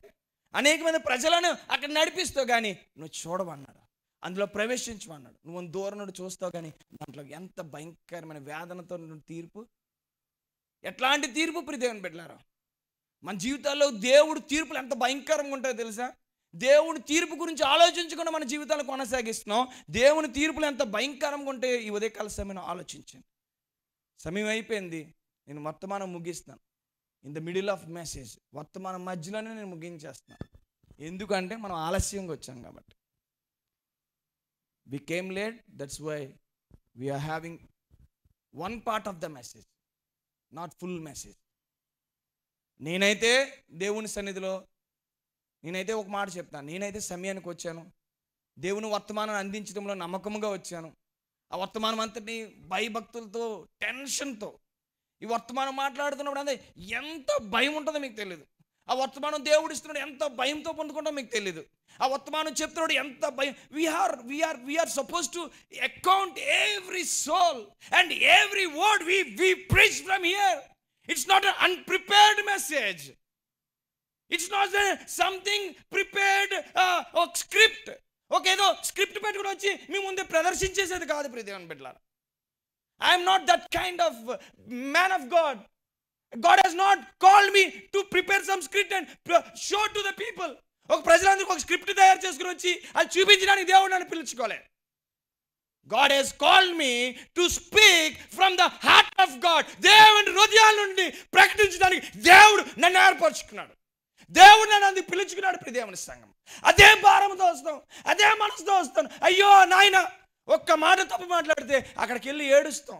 అనేక మంది ప్రజలను అక్కడ నడిపిస్తావు కానీ నువ్వు చూడమన్నాడు, అందులో ప్రవేశించమన్నాడు. నువ్వు దూరం నుండి చూస్తావు కానీ దాంట్లో ఎంత భయంకరమైన వేదనతో తీర్పు, ఎట్లాంటి తీర్పు ప్రియదేవుని బిడ్డలారా. మన జీవితాల్లో దేవుడు తీర్పులు ఎంత భయంకరంగా ఉంటాయో తెలుసా? దేవుని తీర్పు గురించి ఆలోచించకుండా మన జీవితాలు కొనసాగిస్తున్నాం. దేవుని తీర్పులు ఎంత భయంకరంగా ఉంటే ఈ ఉదయకాల సమయంలో ఆలోచించండి. సమయం అయిపోయింది, నేను వర్తమానం ముగిస్తాను. In the middle of message, వర్తమానం మధ్యలోనే నేను ముగించేస్తున్నాను. ఎందుకంటే మనం ఆలస్యంగా వచ్చాం కాబట్టి. We came late, that's why we're having one part of the message, not full message. నేనైతే దేవుని సన్నిధిలో నేనైతే ఒక మాట చెప్తాను, నేనైతే సమయానికి వచ్చాను, దేవుని వర్తమానాన్ని అందించడంలో నమ్మకంగా వచ్చాను. ఆ వర్తమానం అంతటి భయభక్తులతో, టెన్షన్తో ఈ వర్తమానం మాట్లాడుతున్నప్పుడు అంటే ఎంత భయం ఉంటుందో మీకు తెలియదు. ఆ వర్తమానం దేవుడు ఇస్తున్నాడు ఎంత భయంతో పొందుకుంటాం మీకు తెలియదు. ఆ వర్తమానం చెప్తున్నాడు ఎంత భయం. We're suppose to account every soul and every word we preach from here. It's not an unprepared message. It's not something prepared script. ఏదో స్క్రిప్ట్ పెట్టుకుని వచ్చి మీ ముందే ప్రదర్శించేసేది కాదు ప్రియదేవుని బిడ్డలారా. I am not that kind of man of God. God has not called me to prepare some script and show to the people. ఒక ప్రజలందరికీ ఒక స్క్రిప్ట్ తయారు చేసుకుని వచ్చి అది చూపించడానికి దేవుడు నన్ను పిలుచుకోలే. God has called me to speak from the heart of God. దేవుని హృదయాల నుండి ప్రకటించడానికి దేవుడు నన్ను ఏర్పరచుకున్నాడు. దేవుడు నన్ను అందుకు పిలుచుకున్నాడు. ప్రియదేవుని సంఘం, అదే భారంతో వస్తాం, అదే మనసుతో వస్తాను. అయ్యో నాయన, ఒక్క మాట తప్పు మాట్లాడితే అక్కడికి వెళ్ళి ఏడుస్తాం.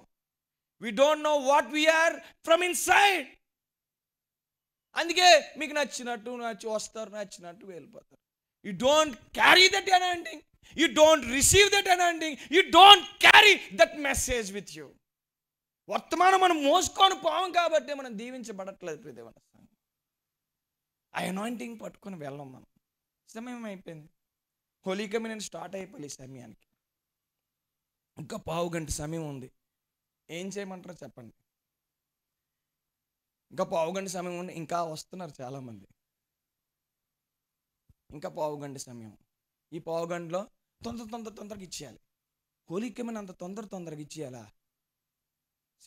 We don't know what we are from inside. అందుకే మీకు నచ్చినట్టు వస్తారు, నచ్చినట్టు వెళ్ళిపోతారు. You don't carry that anointing. You don't receive that anointing. You don't carry that message with you. వర్తమానం మనం మోసుకొని పోవం కాబట్టి మనం దీవించబడట్లేదు ప్రియదేవుని సంఘం. ఆ అనాయింటింగ్ పట్టుకొని వెళ్ళాం మనం. సమయం అయిపోయింది. హోలీ కమ్యూనియన్ స్టార్ట్ అయిపోయి సమయానికి ఇంకా 15 గంట సమయం ఉంది. ఏం చేయమంటారో చెప్పండి. ఇంకా 15 గంట సమయం ఉంది. ఇంకా వస్తున్నారు చాలామంది. ఇంకా 15 గంట సమయం. ఈ 15 గంటలో తొందరగా ఇచ్చేయాలి. హోలీ కమ్యూనియన్ అంత తొందరగా ఇచ్చేయాలా?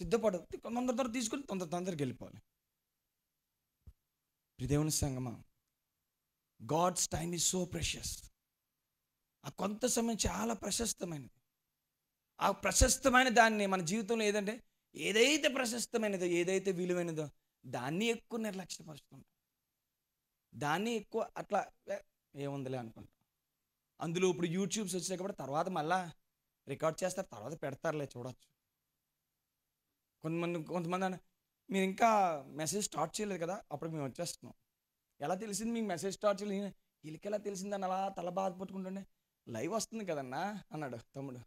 సిద్ధపడు, తొందర తీసుకుని తొందరగా వెళ్ళిపోవాలి. దేవుని సంగమా, God's time is so precious. ఆ కొంత సమయం చాలా ప్రశస్తమైనది. ఆ ప్రశస్తమైన దాన్ని మన జీవితంలో ఏదైతే ప్రశస్తమైనదో, ఏదైతే విలువైనదో దాన్ని ఎక్కువ నిర్లక్ష్యపరుస్తుంటాం. దాన్ని ఎక్కువ అట్లా ఏముందిలే అనుకుంటాం. అందులో ఇప్పుడు యూట్యూబ్స్ వచ్చాయి కాబట్టి తర్వాత మళ్ళా రికార్డ్ చేస్తారు, తర్వాత పెడతారులే చూడొచ్చు. కొంతమంది మీరు ఇంకా మెసేజ్ స్టార్ట్ చేయలేదు కదా, అప్పుడు మేము వచ్చేస్తున్నాం. ఎలా తెలిసింది మీకు మెసేజ్ స్టార్ట్ చేయలేదు? వీళ్ళకి ఎలా తెలిసిందని అలా తల బాధపట్టుకుంటుండే. లైవ్ వస్తుంది కదన్నా అన్నాడు తమ్ముడు.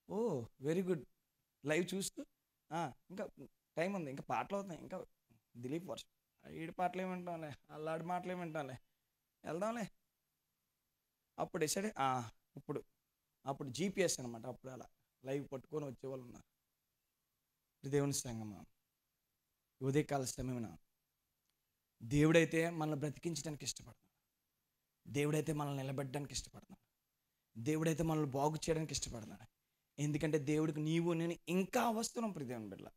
ఓ వెరీ గుడ్. లైవ్ చూస్తూ ఇంకా టైం ఉంది, ఇంకా పాటలు అవుతున్నాయి, ఇంకా దిలీప్ వర్షం ఈడి పాటలు ఏమంటాంలే, అల్లాడి మాటలు ఏమంటాంలే, వెళ్దాంలే. అప్పుడు డిసైడ్ అప్పుడు జీపీఎస్ అనమాట. అప్పుడు అలా లైవ్ పట్టుకొని వచ్చేవాళ్ళు ఉన్నారు. దేవుని సంగమా, ఉదయకాల సమయమున దేవుడైతే మనల్ని బ్రతికించడానికి ఇష్టపడుతున్నాడు. దేవుడైతే మనల్ని నిలబెట్టడానికి ఇష్టపడుతున్నాడు. దేవుడైతే మనల్ని బాగు చేయడానికి ఇష్టపడుతున్నాడు. ఎందుకంటే దేవుడికి నీవు నేను ఇంకా అవసరం దేవుని బిడ్డ.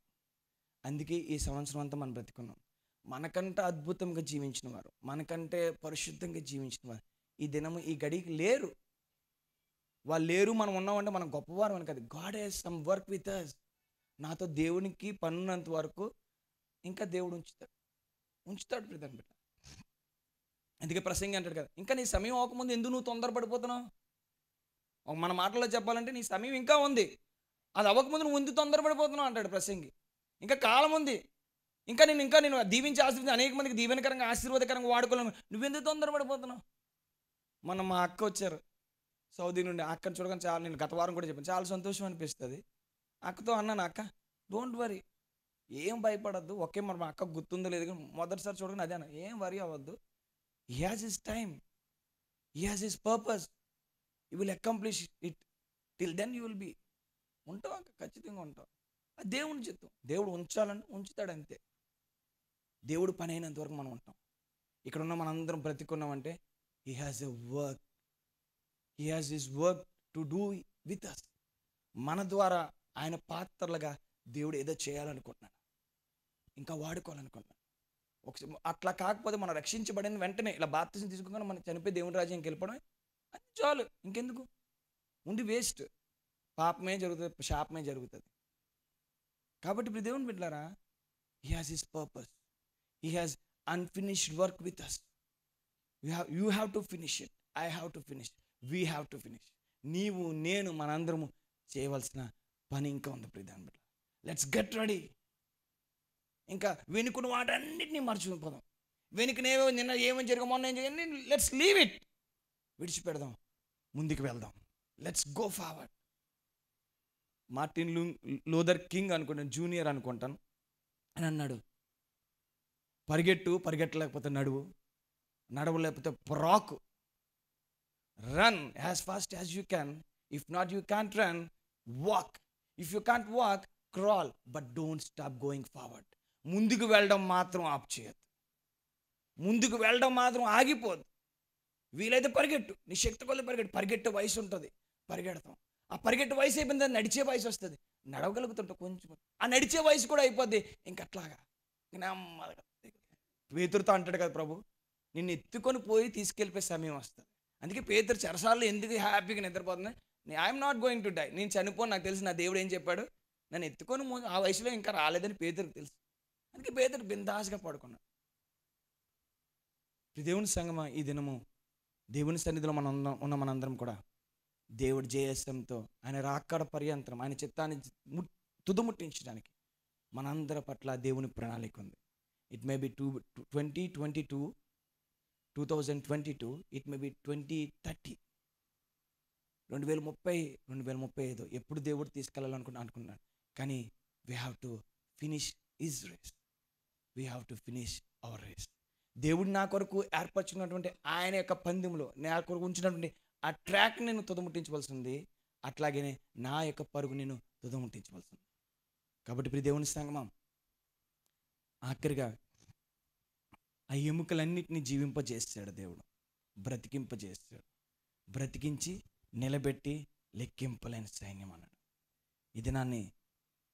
అందుకే ఈ సంవత్సరం అంతా మనం బ్రతికున్నాం. మనకంటే అద్భుతంగా జీవించిన వారు, మనకంటే పరిశుద్ధంగా జీవించిన వారు ఈ దినము ఈ గడికి లేరు. వాళ్ళు లేరు, మనం ఉన్నామంటే మనం గొప్పవారు అని కాదు. God has some work with us. నాతో దేవునికి పన్నున్నంత వరకు ఇంకా దేవుడు ఉంచుతాడు ప్రధాన బిడ్డ. అందుకే ప్రసంగి అంటాడు కదా, ఇంకా నీ సమయం అవ్వకముందు ఎందుకు నువ్వు తొందరపడిపోతున్నావు? మన మాటల్లో చెప్పాలంటే నీ సమయం ఇంకా ఉంది, అది అవ్వకముందు నువ్వు ఎందుకు తొందరపడిపోతున్నావు అంటాడు ప్రసంగి. ఇంకా కాలం ఉంది, ఇంకా నేను దీవించి ఆశీర్వదించి అనేక మందికి దీవెనకరంగా ఆశీర్వాదకరంగా వాడుకోలేను. నువ్వెందుకు తొందరపడిపోతున్నావు? మా అక్క వచ్చారు సౌదీ నుండి. అక్కని చూడగానే చాలా, నేను గత వారం కూడా చెప్పాను, చాలా సంతోషం అనిపిస్తుంది. అక్కతో అన్నాను, అక్క డోంట్ వరీ, ఏం భయపడద్దు. ఒకే మరి మా అక్కకు గుర్తుందో లేదు కానీ మొదటిసారి చూడగానే అదే అన్న, ఏం వరీ అవ్వద్దు. He has his time, he has his purpose, you will accomplish it. Till then you will be. ఉంటావు అక్క, ఖచ్చితంగా ఉంటావు. అది దేవుని చిత్తం. దేవుడు ఉంచాలని ఉంచుతాడు అంతే. దేవుడు పని అయినంత వరకు మనం ఉంటాం. ఇక్కడ ఉన్న మనందరం బ్రతికున్నామంటే he has a work, he has his work to do with us. మన ద్వారా ఆయన పాత్రలుగా దేవుడు ఏదో చేయాలనుకుంటున్నాడు, ఇంకా వాడుకోవాలనుకుంటున్నాడు. అట్లా కాకపోతే మనం రక్షించబడిన వెంటనే ఇలా బాప్తిసం తీసుకోగానే మనం చనిపోయి దేవుని రాజ్యానికి వెళ్ళిపోవడం అది చాలు. ఇంకెందుకు ఉండి వేస్ట్. పాపమే జరుగుతుంది, శాపమే జరుగుతుంది. కాబట్టి ఇప్పుడు దేవుని బిడ్డలారా, he has his purpose, he has unfinished work with us. You have to finish it, I have to finish, we have to finish. నీవు నేను మనందరము చేయవలసిన పని ఇంకా ఉంది ప్రియమైన బిడ్డ. Let's get ready. ఇంకా వెనుకున్న వాటన్నిటినీ మర్చిపోదాం. వెనుకనేవో నిన్న ఏమని జరిగా మొన్న ఏం జరిగింది, లెట్స్ లీవ్ ఇట్, విడిచిపెడదాం, ముందుకు వెళ్దాం. Let's go forward. Martin Luther King అనుకుంటాను, జూనియర్ అనుకుంటాను, అని అన్నాడు, పరిగెట్టలేకపోతే నడవలేకపోతే ప్రాకు. Run as fast as you can. If not you can't run, walk. If you can't walk, crawl. But don't stop going forward. ముందుకు వెళ్ళడం మాత్రం ఆప్ చేయొద్దు. ముందుకు వెళ్ళడం మాత్రం ఆగిపోద్దు. వీలైతే పరిగెట్టు, నీ శక్తి కొద్ది పరిగెట్టే వయసు ఉంటుంది, పరిగెడతాం. ఆ పరిగెట్టే వయసు అయిపోయింది, నడిచే వయసు వస్తుంది, నడవగలుగుతుంటాం కొంచెం. ఆ నడిచే వయసు కూడా అయిపోద్ది. ఇంకట్లాగా పేతురుతో అంటాడు కదా ప్రభు, నిన్ను ఎత్తుకొని పోయి తీసుకెళ్ళిపోయే సమయం వస్తుంది. అందుకే పేతురు చెరసాల్లో ఎందుకు హ్యాపీగా నిద్రపోతుంది, I'm not going to die, నేను చనిపోను, నాకు తెలుసు నా దేవుడు ఏం చెప్పాడు, నన్ను ఎత్తుకొని ఆ వయసులో ఇంకా రాలేదని పేతురుకు తెలుసు. అందుకే పేతురు బిందాస్గా పడుకున్నాడు. దేవుని సంగమా, ఈ దినము దేవుని సన్నిధిలో ఉన్న మనందరం కూడా దేవుడు జయస్తంతో ఆయన రాకడ పర్యంతరం ఆయన చిత్తాన్ని తుదముట్టించడానికి మనందరి పట్ల దేవుని ప్రణాళిక ఉంది. It may be 2022, it may be 2030, 2030, 2035 ఎప్పుడు దేవుడు తీసుకెళ్ళాలనుకున్నాడు. కానీ we have to finish his race, we have to finish our race. దేవుడు నా కొరకు ఏర్పరచుకున్నటువంటి ఆయన యొక్క పందెంలో నా కొరకు ఉంచినటువంటి ఆ ట్రాక్ నేను తుదముట్టించవలసింది. అట్లాగే నా యొక్క పరుగు నేను తుదముట్టించవలసింది. కాబట్టి ఇప్పుడు దేవుని సంగమం ఆఖరిగా ఆ ఎముకలన్నిటినీ జీవింపజేస్తాడు దేవుడు, బ్రతికింపజేస్తాడు. బ్రతికించి నిలబెట్టి లెక్కింపలేని సైన్యం అన్నాడు. ఈ దినాన్ని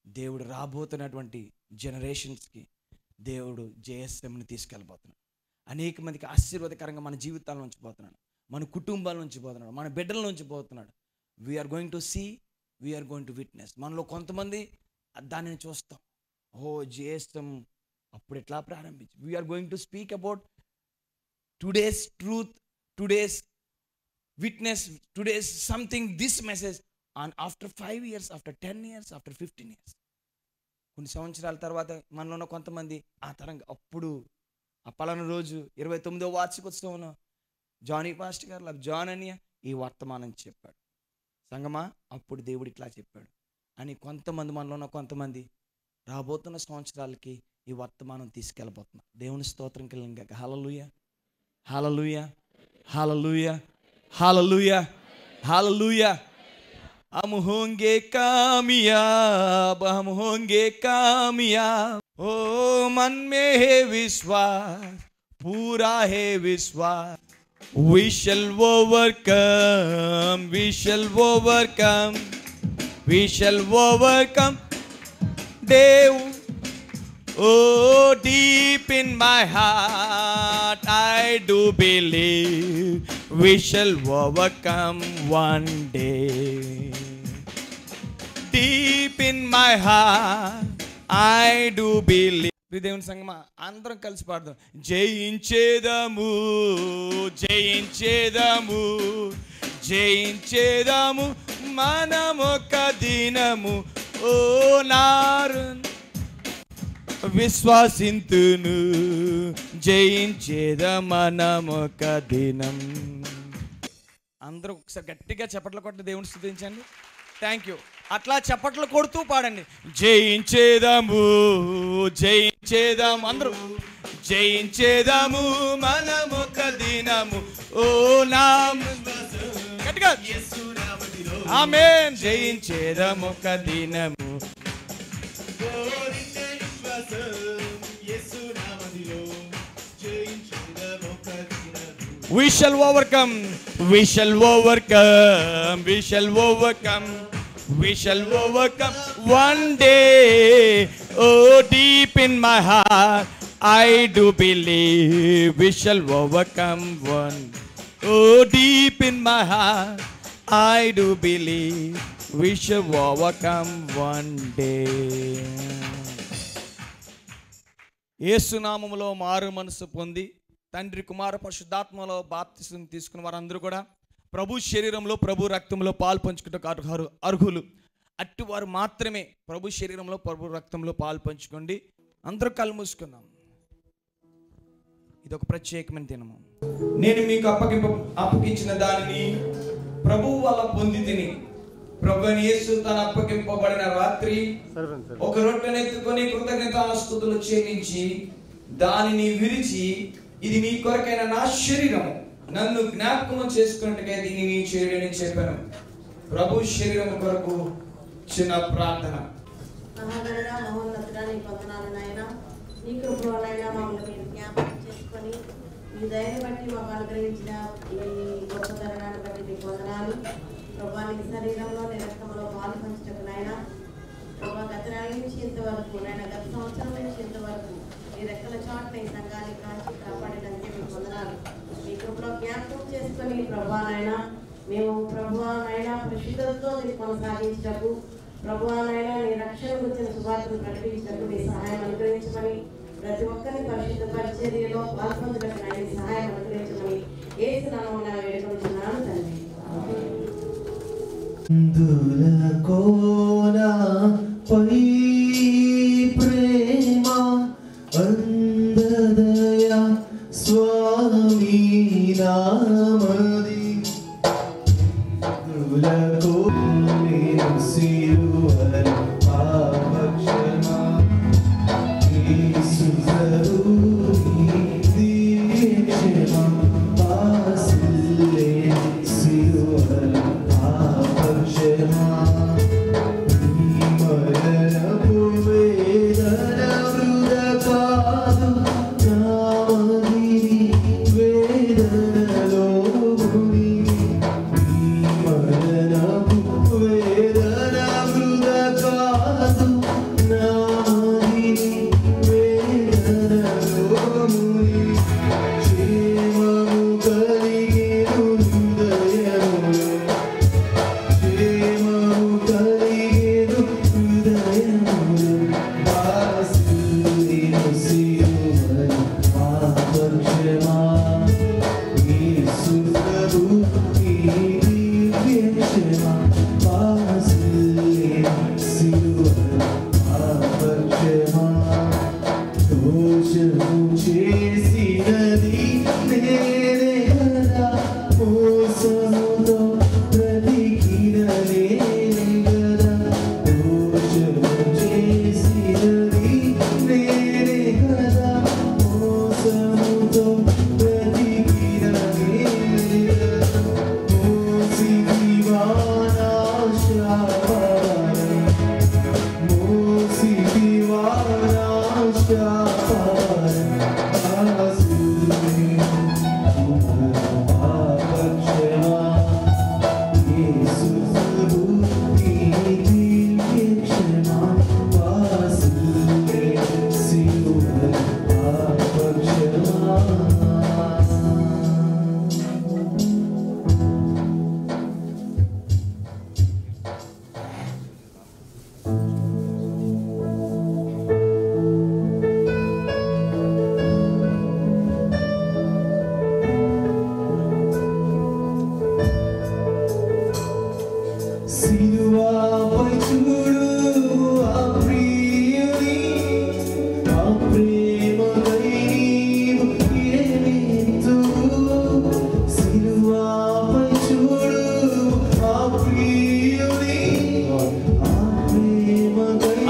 దేవుడు రాబోతున్నటువంటి జనరేషన్స్కి దేవుడు జేఎస్ఎంని తీసుకెళ్ళిపోతున్నాడు. అనేక మందికి ఆశీర్వాదకరంగా మన జీవితాల నుంచి పోతున్నాడు, మన కుటుంబాల నుంచి పోతున్నాడు, మన బిడ్డల నుంచి పోతున్నాడు. We're going to see, we're going to witness. మనలో కొంతమంది దానిని చూస్తాం, ఓ జేఎస్ఎం అప్పుడు ఎట్లా ప్రారంభించి. We're going to speak about today's truth, today's witness, today's something, this message on after 5 years, after 10 years, after 15 years. కొన్ని సంవత్సరాల తర్వాత మనలో ఉన్న కొంతమంది ఆ తరంగా అప్పుడు ఆ పలానా రోజు 29వ వార్షికోత్సవంలో జానీ పాస్టర్ గారు లేదా జాన్ అనియ ఈ వర్తమానం చెప్పాడు. సంగమా అప్పుడు దేవుడు ఇట్లా చెప్పాడు అని కొంతమంది మనలో ఉన్న కొంతమంది రాబోతున్న సంవత్సరాలకి ఈ వర్తమానం తీసుకెళ్ళబోతున్నారు. దేవుని స్తోత్రం కలిగాక. హల్లెలూయా, హల్లెలూయా, హల్లెలూయా, హల్లెలూయా, హల్లెలూయా. हम होंगे कामयाब, हम होंगे कामयाब. ओ मन में है विश्वास, पूरा है विश्वास. We shall overcome, we shall overcome, we shall overcome. Dev, oh deep in my heart I do believe we shall overcome one day. Deep in my heart I do believe. దేవుని సంగమా అందరం కలిసి పాడదాం. జయించేదము, జయించేదము, జయించేదము మనమొక దినము. ఓ నారు విశ్వాసింతును, జయించేద మనమొక దినం. అందరూ ఒకసారి గట్టిగా చప్పట్లు కొట్టి దేవుని స్తుతించండి. Thank you. అట్లా చప్పట్లు కొడుతూ పాడండి. జయించేదము, జయించేదము, అందరూ జయించేదము మనమొక దినము. ఓ నామ గట్టిగా ఆమేన్. జయించేదమొక దినము. We shall overcome, we shall overcome, we shall overcome, we shall overcome one day. Oh, deep in my heart I do believe we shall overcome one. Oh, deep in my heart I do believe we shall overcome one day. యేసు నామములో మారు మనసు పొంది తండ్రి కుమార పరిశుద్ధాత్మలో బాప్తిసం తీసుకున్న వారందరూ కూడా ప్రభు శరీరంలో ప్రభు రక్తంలో పాలు పంచుకుంటూ అర్హులు. అట్టివారు మాత్రమే ప్రభు శరీరంలో ప్రభు రక్తంలో పాలు పంచుకోండి. అందరూ కళ్ళు మూసుకుందాం. ఇది ఒక ప్రత్యేకమైన దినము. నేను మీకు అప్పగించిన దానిని ప్రభువు వల్ల పొంది తిని, ప్రభువైన యేసు తన అప్పగింపబడిన రాత్రి ఒక రొట్టెను ఎత్తుకొని కృతజ్ఞతాస్తుతులు చెల్లించి దానిని విరిచి, ఇది మీ కొరకైన నా శరీరము, నన్ను జ్ఞాపకం చేసుకున్నట్టుగా దీనిని చేయడని చెప్పాను. ప్రభు శరీరం కొరకు చిన్న ప్రార్థన. నీ కృపలోనైనా మమ్మల్ని మీరు జ్ఞాపకం చేసుకొని మీ దయని బట్టి మాకు అనుగ్రహించిన ఈ గొప్ప ధరణాన్ని బట్టి మీకు వందనాలు. ప్రభా నీ శరీరంలో నీ రక్తంలో పాలు పంచటకునైనా ప్రభా గత నెల నుంచి ఇంతవరకు నైనా గత సంవత్సరం నుంచి ఇంతవరకు ఈ రెక్కల చాటున ఈ సంఘాన్ని కాల్చి కాపాడినందుకే మీకు వందనాలు. మీ కృపలో జ్ఞాపకం చేసుకొని ప్రభానైనా మేము ప్రభువానైనా పరిశుద్ధతతో మీరు కొనసాగించటకు, ప్రభువానైనా నీ రక్షణ గురించిన శుభార్తను ప్రకటించటకు నీ సహాయం అనుగ్రహించమని, ప్రతి ఒక్కరిని పరిశుద్ధ పరిచర్యలో పాల్పొందటకు నీ సహాయం అనుగ్రహించమని యేసు నామమున వేడుకొనుచున్నాను తండ్రి. ప్రేమ అందదయా స్వామి నామది దులకు సిరువల పాపక్షమా యేసు జరూరి దివ్యక్షమా పాసిల్లే సిరువల పాపక్షమా మరణ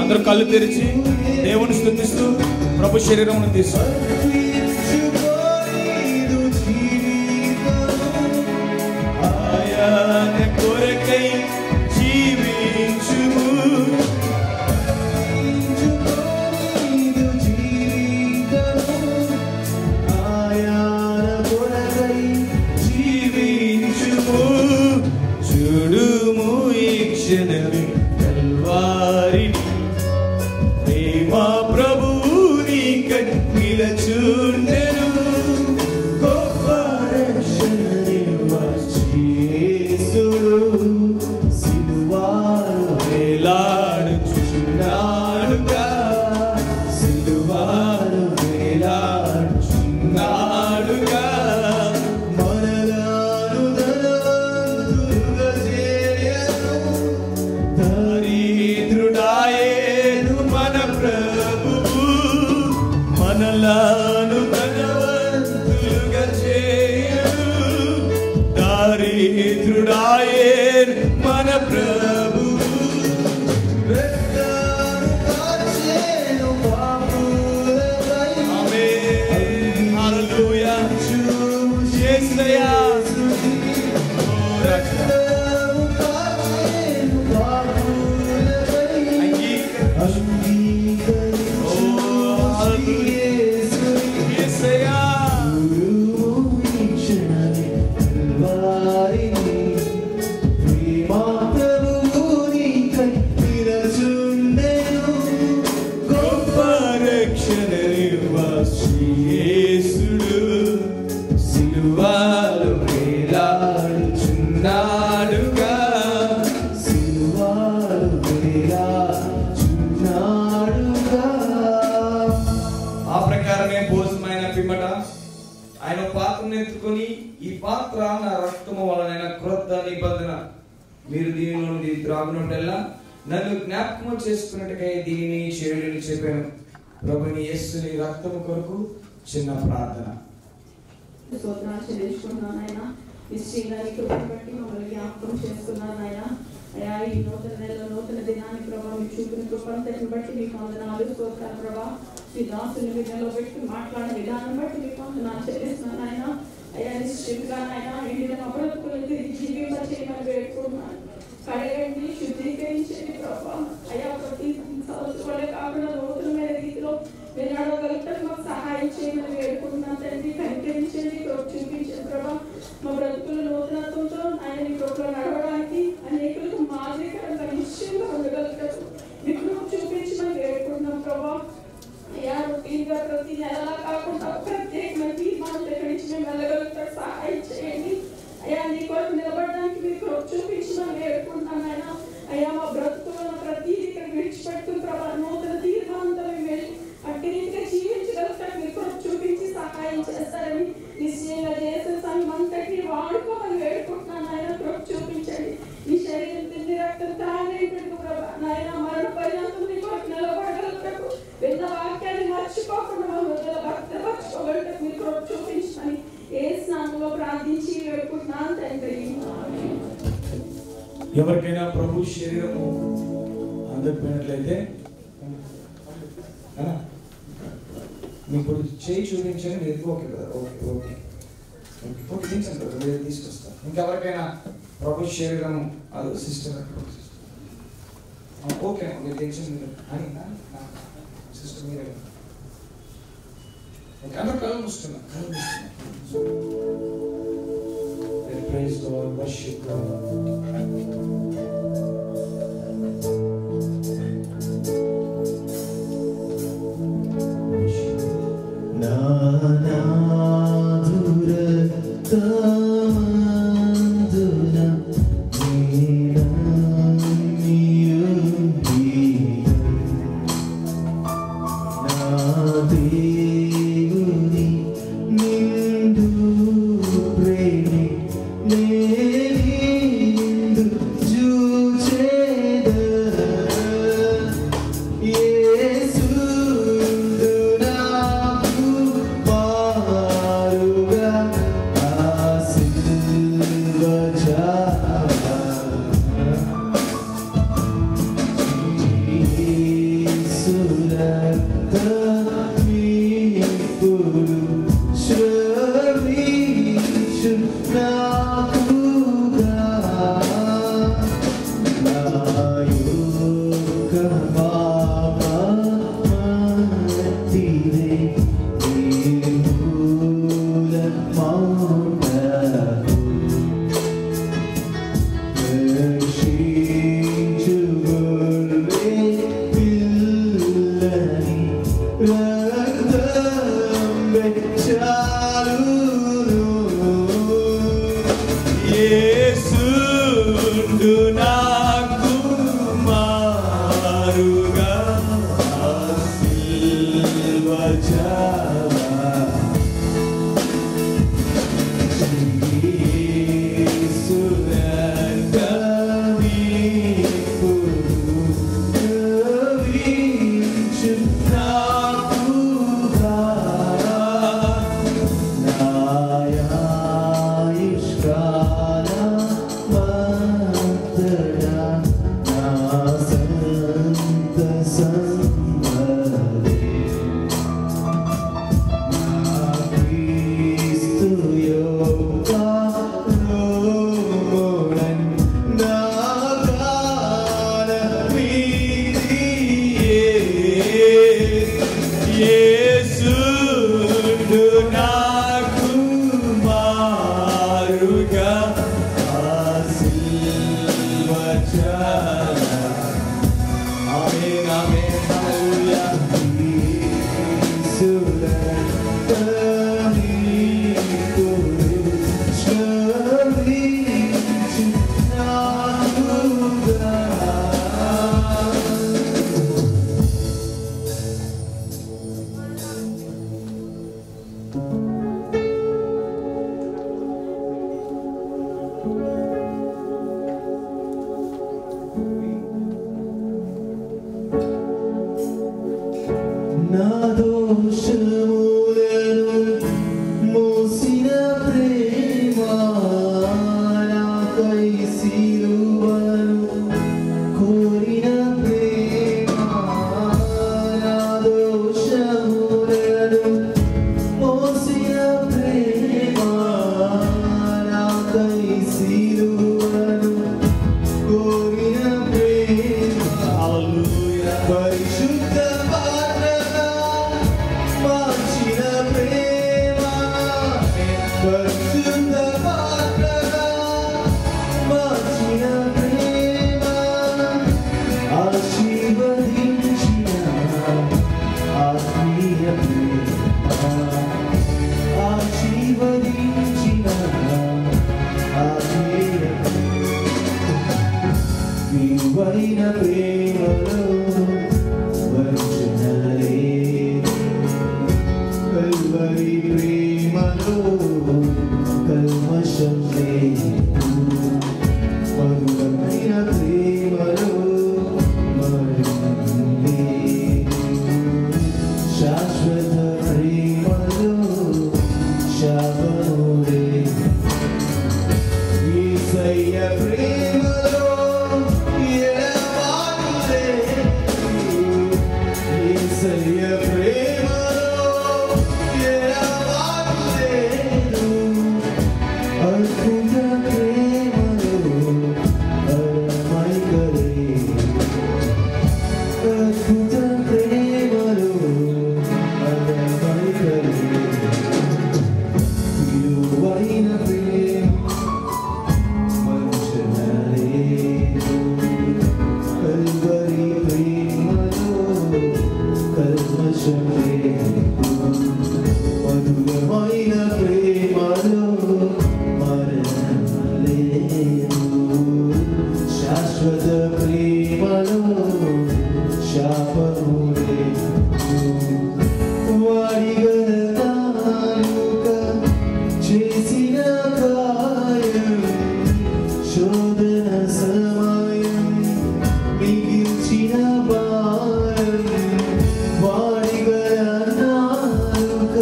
అందరూ కళ్ళు తెరిచి దేవుని స్తుతిస్తూ ప్రభు శరీరమును తీసు. ఆయన కొరకై జీవించుము, జీవించుము, చూడుము ఈ క్షణమే కల్వారిని, ప్రేమ ప్రభువుని కన్నిల చూడెను, గొప్ప రక్షణనివ్వ యేసుడు సిలువలో వేలాడుచున్నాడుగా, సిలువలో వేలాడుచున్నాడుగా, మనలను ధనవంతులుగా చేయను, దరిద్రుడాయేను మన ప్రభువు, మనలను ధనవంతులుగా చేయను, దరిద్రుడాయేను మన ప్రభువు, రక్తము కార్చెను పాపులపై. ఆమేన్. హల్లెలూయా. యేసయ్యా. రక్తము కార్చెను పాపులపై. యేసయ్యా. గొప్ప రక్షణనివ్వ యేసుడు సిలువలో వేలాడుచున్నాడుగా, సిలువలో వేలాడుచున్నాడుగా. ఆ ప్రకారమే భోజనమైన పిమ్మట ఆయన పాత్రను ఎత్తుకొని, ఈ పాత్ర నా రక్తము వలన క్రొత్త నిబంధన, మీరు దీని నుండి త్రాగునట్టెల్లా నన్ను జ్ఞాపకము చేసుకున్నట్టుగా దీనిని చేయుడని చెప్పాను. ప్రభుని యేసుని రక్తము కొరకు చిన్న ప్రార్థన. స్తోత్రాలు చెల్లించుకున్నాను ఆయన. నిశ్చయంగా నీ కృపను బట్టి మమ్మల్ని జ్ఞాపకం చేసుకున్నాను ఆయన. అయ్యా ఈ నూతన నెలలో నూతన దినాన్ని ప్రభావ మీ చూపిన కృపను బట్టి మీకు వందనాలు స్తోత్రాలు ప్రభావ. మీ దాసుని మీ నిలబెట్టి మాట్లాడిన విధానం బట్టి మీకు వందనాలు చెల్లిస్తున్నాను ఆయన. అయ్యా నిశ్చయంగా ఆయన ఎండిన అపరాధకులను తిరిగి జీవింపచేయమని వేడుకుంటున్నాను. కడగండి, శుద్ధీకరించండి ప్రభావ. అయ్యా ప్రతి సంవత్సరాలే కాకుండా నూతనమైన రీతిలో మీరు నడవగలుగుతారు, మాకు సహాయం చేయమని వేడుకుంటున్నాను తండ్రి. కనికరించండి, చూపించండి ప్రభా. మా బ్రతుకులు నూతనత్వంతో ఆయన మీ కృపలో నడవడానికి అనేకులకు మాదిరికరంగా నిశ్చయంగా ఉండగలుగుతారు. మీకు చూపించమని వేడుకుంటున్నాం ప్రభా. అయ్యా రొటీన్గా ప్రతి నెలలా కాకుండా ప్రత్యేకమైన తీర్మానం దగ్గర నుంచి మేము వెళ్ళగలుగుతారు, సహాయం చేయండి. అయ్యా నీ కొరకు నిలబడడానికి మీకు చూపించమని వేడుకుంటున్నాను ఆయన. అయ్యా మా బ్రతుకులను ప్రతి ఇక్కడ విడిచిపెడుతున్న ప్రభా నూతన తీర్మానంతో మేము వెళ్ళి అట్టి రీతిగా జీవించగలుగుతారు, మీకు చూపించి సహాయం చేస్తారని నిశ్చయంగా చేసిన సమయం అంతటి వాడుకోమని వేడుకుంటున్నాను ఆయన. కృప చూపించండి. ఈ శరీరం తిండి రక్తం తాగేందుకు ప్రభా నాయన మరణ పర్యంతం నీ కొరకు నిలబడగలుగుతారు, విన్న వాక్యాన్ని మర్చిపోకుండా మా హృదయ భక్తిపరచుకోగలుగుతారు, మీరు కృప చూపించమని యేసు నామములో ప్రార్థించి వేడుకుంటున్నాను తండ్రి. ఎవరికైనా ప్రభు శరీరము అందకపోయినట్లయితే మీకు ఇప్పుడు చేయి చూపించండి. మీరు ఓకే కదా, ఓకే ఓకే ఓకే దించండి కదా, మీరు తీసుకొస్తారు. ఇంకెవరికైనా ప్రభు శరీరం అది సిస్టర్ ఓకే మీరు దించండి. మీరు అని సిస్టర్ మీరే అందరూ కళ్ళు మూస్తున్నా. Praise God, worship God. Say every మధురమైన ప్రేమలో మరణం లేదు, శాశ్వత ప్రేమలో శాపము లేదు. వాడిగల నాలుక చేసిన గాయం, శోధన సమయం మిగిల్చిన భారం. వాడిగల నాలుక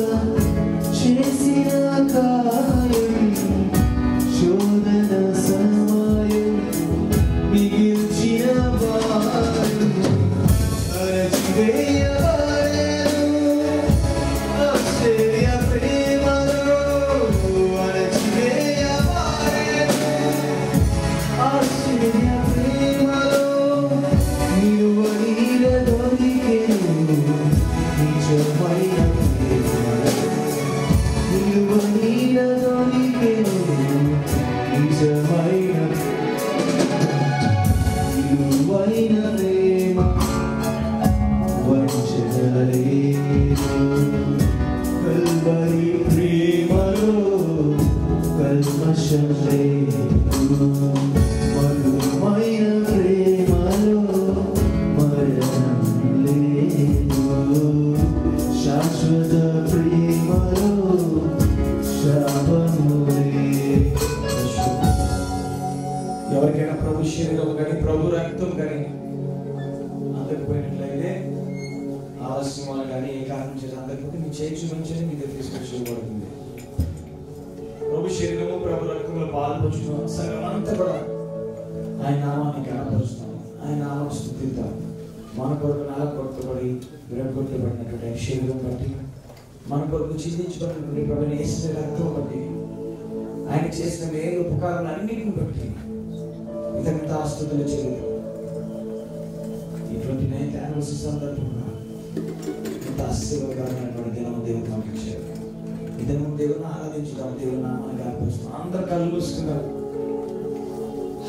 చేసిన గాయం, శోధన సమయం మిగిల్చిన భారం. అరచివేయబడెను ఆశ్చర్య ప్రేమలో, అరచివేయబడెను ఆశ్చర్య ప్రేమలో. నిలువనీడ దొరికెను నిజమైన ప్రేమలో, నిలువనీడ దొరికెను నిజమైన నిలువైన ప్రేమ. వంచలేదు కల్వరి ప్రేమలో కల్మషం లేదు. మధురమైన ప్రేమలో మరణం లేదు, శాశ్వత ప్రేమలో శాపము లేదు. ఎవరికైనా ప్రభు శరీరం కానీ ప్రభు రక్తం కానీ అందకపోయినట్లయితే ఆలస్యం వల్ల కానీ ఏ కారణం చేసి అందకపోతే మీ చేయి చూపించని మీ దగ్గర తీసుకొని చూడబడుతుంది. ప్రభు శరీరము ప్రభు రక్తంలో పాల్పంచుకున్న సంఘం అంతా కూడా ఆయన నామాన్ని కనపరుస్తాం, ఆయన నామాన్ని స్తుతిద్దాం. మన కొరకు నలగొట్టబడి విరగొట్టబడినటువంటి ఆయన శరీరం బట్టి, మన కొరకు చిందించబడినటువంటి ప్రభు యేసు రక్తం బట్టి, ఆయన చేసిన మేలు ఉపకారాలు అన్నిటిని బట్టి ఇదంతా స్తుతులు చెల్లిద్దాం. ఈ 29th anniversary సందర్భంగా ఇంత ఆశీర్వాదకరమైనటువంటి దినం దేవుడు మనకి ఇచ్చారు. ఈ దినం దేవుని ఆరాధించుదాం, దేవుని నామాన్ని కనపరుస్తాం. అందరు కళ్ళు మూసుకున్నారు.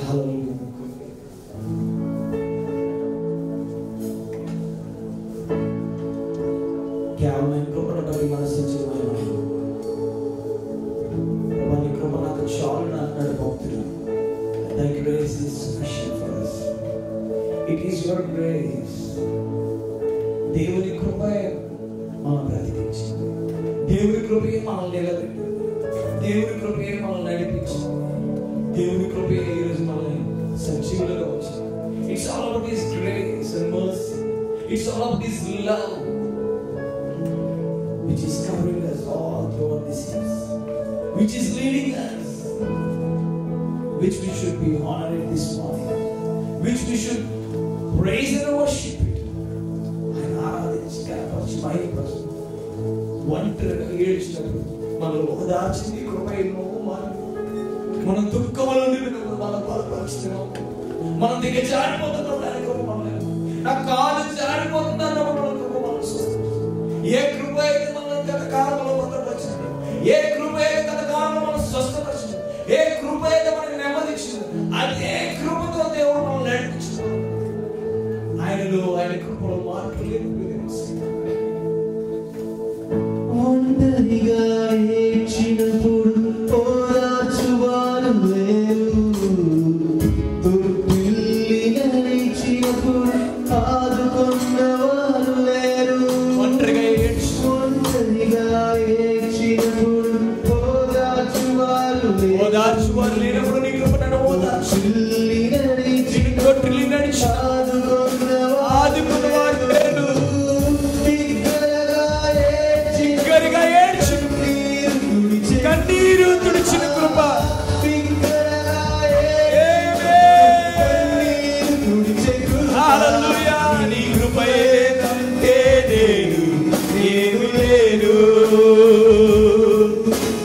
హల్లెలూయా. కేవలం కృపను బట్టి మనసు ప్రభాని కృప నాకు చాలు అన్నాడు భక్తుడు. Thy grace is sufficient for us. It is your grace. దేవుని కృపే మనం బ్రతికించింది, దేవుని కృపే మనల్ని నిలబెట్టింది, దేవుని కృపే మనల్ని నడిపించింది, దేవుని కృపే ఈరోజు మనల్ని సజీవులుగా వచ్చింది. It's all about His grace and mercy. It's all about His love, which is covering us all throughout this year, which is leading us, which we should be honored this morning, which we should praise and worship it. ఆయన ఆరాధించి కనపరిచి మహిమపరచు. ఒంటరిగా ఏడ్చినప్పుడు మనల్ని ఓదార్చింది కృప ఎన్నో మార్లు. మనం దుఃఖముల నుండి మనం బలపరుస్తున్నాం, మనం దిగ జారిపోతున్నాం. నా కాలు జారిపోతుందన్న కృప మనం చూస్తాం. ఏ కృప అయితే మనం గత కాలంలో భద్రపరిచింది, ఏ కృప అయితే గత కాలంలో మనం స్వస్థపరిచింది, ఏ కృప అయితే మనకి నెమ్మదిచ్చింది, అదే కృపతో దేవుడు మనం నడిపించున్నాం. ఆయనలో ఆయన కృపలో మార్పు లేదు. ఒంటరిగా ఏడ్చినప్పుడు ఓదార్చువారు లేరు, తుర్పిల్లి నడిచినప్పుడు ఆదుకున్నవారు లేరు. ఒంటరిగా ఏడ్చినప్పుడు ఓదార్చువారు లేరు, ఓదార్చువారు లేనప్పుడు నీ కృప నన్ను ఓదార్చు. తుర్పిల్లి నడిచి కొట్టిల్లి నడిచి ఆదుకున్నవారు లేరు. బిగ్గరగా ఏడ్చి కన్నీరు తుడిచిన కృప. హల్లెలూయా. నీ కృపయే కంటే నేను ఏమీ లేను,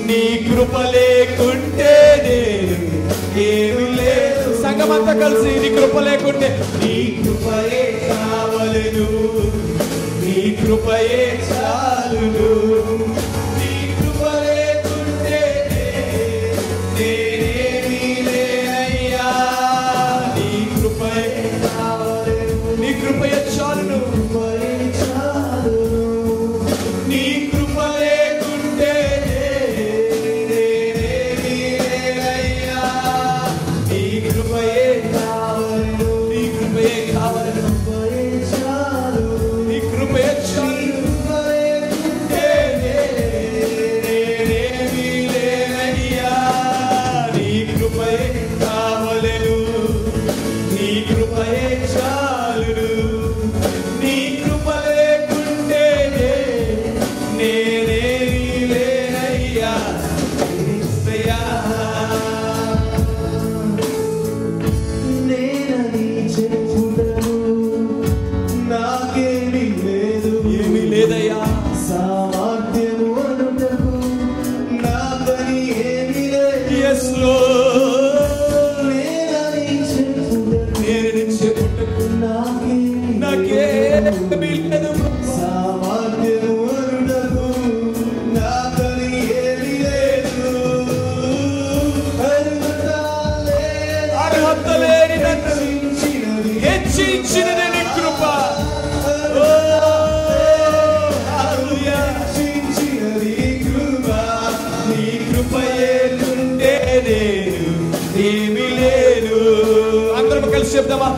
నీ కృప లేకుంటే నేను ఏమీ లేదు. సంగమంతా కలిసి నీ కృప లేకుంటే, నీ కృపయే కావలెను, నీ కృపయే చాలును, నీ కృప లేకుంటే నేనేమీ లేనయ్యా. నీ కృపయే కావలెను, నీ కృపయే చాలును, చాలు చెప్పగలవా?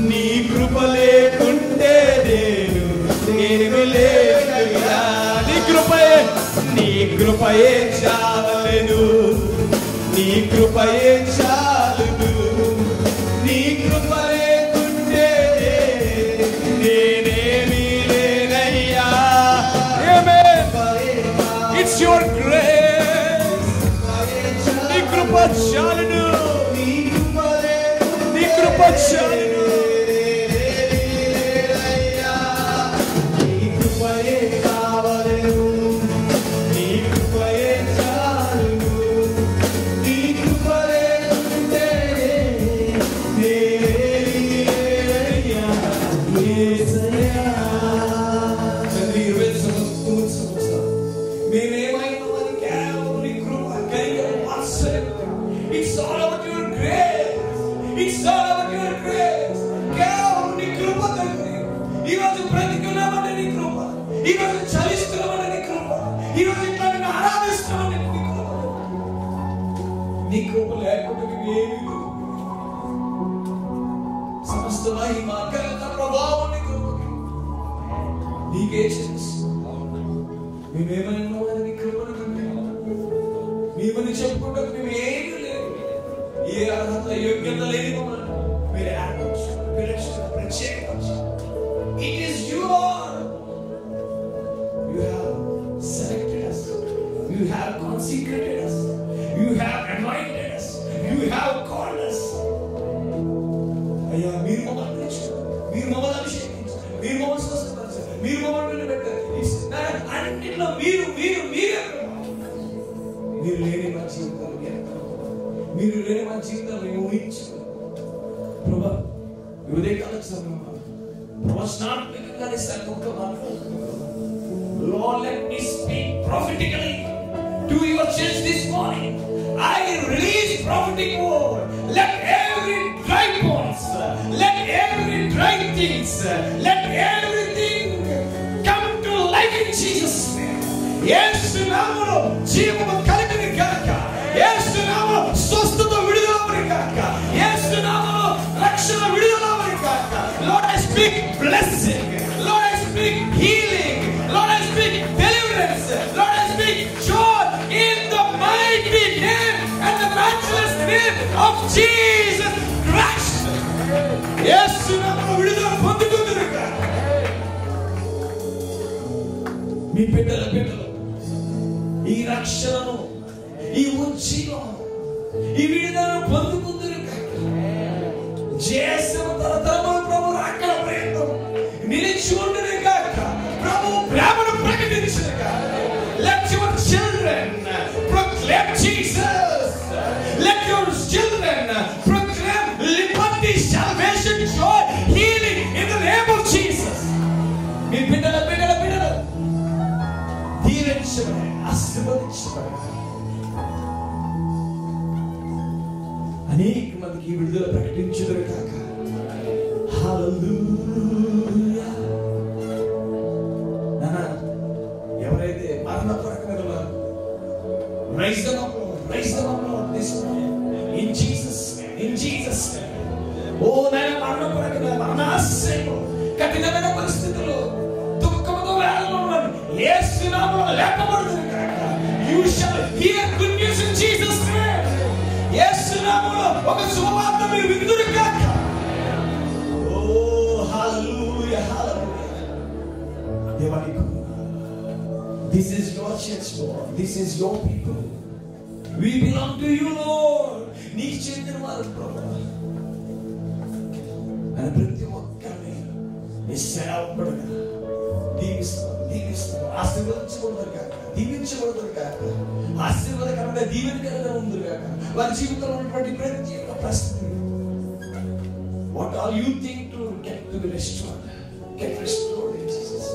నీ కృప లేకుంటే నేను ఏమి లేకురా. నీ కృపయే చాలెను, నీ కృపయే చాలును. నీ కృప లేకుంటే నేనేమి లేనయ్యా. It's your grace. నీ కృప చాలును, నీ కృప చాలును. నీ కృపయే కావలెను, నీ కృపయే చాలును. నీ కృప లేకుంటే నేనేమి లేనయ్యా. యేసయ్యా తండ్రి, 20 సంవత్సరాలు మేమేమైనా అది కేవలం నీ కృప, కేవలం వాత్సల్యం. It's all about your grace. It's all about your grace. కేవలం నీ కృప తండ్రి. ఈరోజు బ్రతికున్నామంటే నీ కృప, ఈరోజు చలిస్తున్నామంటే నీ కృప, ఈరోజు ఇట్లా నిన్ను ఆరాధిస్తున్నామంటే నీ కృప. నీ కృప లేకుండా మేమేమీ లేదు. సమస్త మహిమ ఘనత ప్రభావం నీ కృపకి నీకే చెల్లిస్తున్నాం. మేమేమైనా నీ కృపను మేమని చెప్పుకుంటూ మేము ఏమీ లేదు. ఏ అర్హత యోగ్యత లేని మమ్మల్ని మీరు ప్రత్యేకపరిచారు. It is you, Lord. You have selected us. You have consecrated us. You have anointed us. You have called us. అయ్యా, మీరు మమ్మల్ని పిలిచారు, మీరు మమ్మల్ని అభిషేకించారు, మీరు మమ్మల్ని స్వస్థపరిచారు, మీరు మమ్మల్ని నిలబెట్టారు. అన్నింటిలో మీరు మీరు మీరే. మీరు లేని మా జీవితాలు వ్యర్థం, మీరు లేని మా జీవితాలు మేము ఊహించలేదు. ప్రభా, ఉదయకాల సమయంలో ప్రవచనాత్మకంగానే సంఘంతో మాట్లాడుతున్నాను. Lord, let me speak prophetically to your church this morning. I release prophetic word. Let every dry bones, let every dry things, let everything come to life in Jesus' name. యేసు నామములో జీవము కలిగిన గాక, యేసు నామములో స్వస్థత విడుదలవని గాక, యేసు నామములో రక్షణ విడుదలవని గాక. Lord, I speak blessing. Lord, I speak healing. Lord, I speak deliverance. Lord, I speak joy in the mighty name and the matchless name of Jesus Christ. యేసు నామములో విడుదల పొందుకుందురు గాక. మీ బిడ్డల బిడ్డలు ఈ రక్షణను, ఈ ఉజ్జీవం, ఈ విడుదలను పొందుకుందురు గాక. జేసము తరతరముల ప్రభు రాకడ ప్రయత్నం నిలిచి ఉండును గాక. ప్రభు ప్రేమను ప్రకటించును గాక. Let your children proclaim Jesus. Let your children proclaim liberty, salvation, joy, healing in the name of Jesus. మీ బిడ్డల బిడ్డల బిడ్డలు దీవించబడి ఆశీర్వదించబడి అనేక మందికి విడుదల ప్రకటించుదురు కాక. హల్లెలూయా. నాన్న, ఎవరైతే మరణ పరకమైన వారు, raise them up, raise them up this morning in Jesus name, in Jesus name. ఓ నాయన, మరణ పరకమైన మరణాశయం, కఠినమైన పరిస్థితుల్లో దుఃఖముతో వేదనలో ఉన్నారు, యేసు నామములో లేపబడుదురు కాక. You shall hear good news in Jesus name. యేసు నామములో ఒక శుభవార్త మీరు విందురు కాక. ఓ హల్లెలూయా, హల్లెలూయా. దేవానికి This is your church, Lord. This is your people. We belong to you, Lord. నీకు చెందిన వారు ప్రభువా. అని ప్రతి ఒక్కరిని నీ సేవకుడుగా దీవిస్తాను, దీవిస్తాను. ఆశీర్వదించబడతారు కాక, దీవించబడతారు కాక, ఆశీర్వాదకరంగా దీవెనకరంగా ఉందరు కాక. వారి జీవితంలో ఉన్నటువంటి ప్రతి ఒక్క పరిస్థితి, what all you think to get to be restored, get restored in Jesus.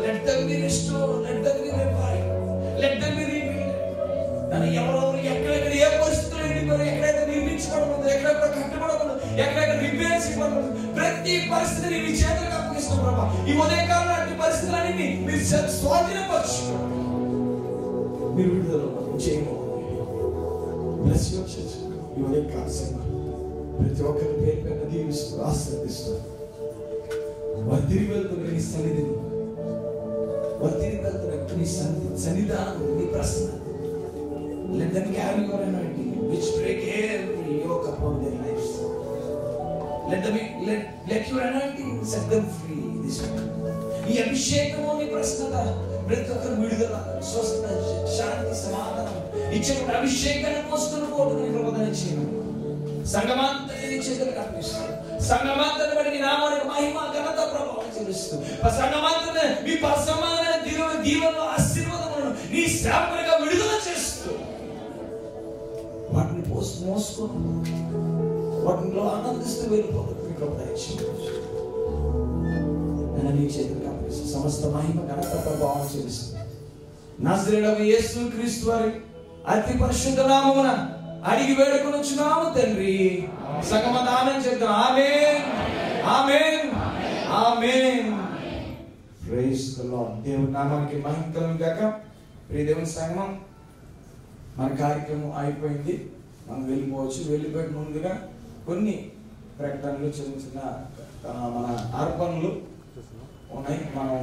Let them be restored, let them be revived, let them be rebuilt. నన్ను ఎవరెవరు ఎక్కడెక్కడ ఏ పరిస్థితుల్లో ఎండిపోయారు, ఎక్కడైతే నిర్మించబడదు, ఎక్కడెక్కడ కట్టబడదు, ఎక్కడెక్కడ రిపేర్స్ ఇవ్వబడదు, ప్రతి పరిస్థితిని మీ చేతులకు అప్పగిస్తాం ప్రభా. ఈ ఉదయకాలం లాంటి పరిస్థితులన్నీ మీరు స్వాధీనపరచుకోండి. మీరు విడుదల చేయమని. Bless your church. ఈ ఉదయకాల సమయం ప్రతి ఒక్కరి పేరు పైన దీవిస్తూ ఆశీర్వదిస్తూ వారు తిరిగి వెళ్తున్న నీ సన్నిధిని, వారు తిరిగి వెళ్తున్న నీ సన్నిధానం, నీ ప్రసన్నత. Let them carry your anointing which break every yoke upon their lives. Let your anointing set them free this morning. ఈ అభిషేకము, నీ ప్రసన్నత ప్రతి ఒక్కరు విడుదల, స్వస్థత, శాంతి, సమాధానం ఇచ్చేటువంటి అభిషేకాన్ని మోసుకుని పోతున్న కృపణ చేయను. సంగమాంతని నీ చేతులకు అర్పిస్తూ, సంగమాంతని బట్టి నీ నామానికి మహిమ, ఘనత, ప్రభావం చెల్లిస్తూ, సంగమాంతని మీ సమాధాన దీవెనలు, ఆశీర్వాదములను నీ సేవకునిగా విడుదల చేస్తూ వాటిని మోసుకొని వాటిలో ఆనందిస్తూ వెళ్ళిపోతుంది కృపణ చేయను. నీ చేతులకు అర్పిస్తూ సమస్త మహిమ, ఘనత, ప్రభావం చెల్లిస్తూ నజరేయుడైన యేసు క్రీస్తు వారి అతి పరిశుద్ధ నామమున అడిగి వేడుకొనుచున్నాము తండ్రి. సగమంత ఆమేన్ చెప్తాం. ఆమేన్, ఆమేన్, ఆమేన్. Praise the Lord. దేవుని నామానికి మహిమ కలుగును గాక. ప్రియ దేవుని సంగమం, మన కార్యక్రమం అయిపోయింది, మనం వెళ్ళిపోవచ్చు. వెళ్ళిపోయే ముందుగా కొన్ని ప్రకటనలు, చిన్న చిన్న మన అర్పణలు ఉన్నాయి. మనం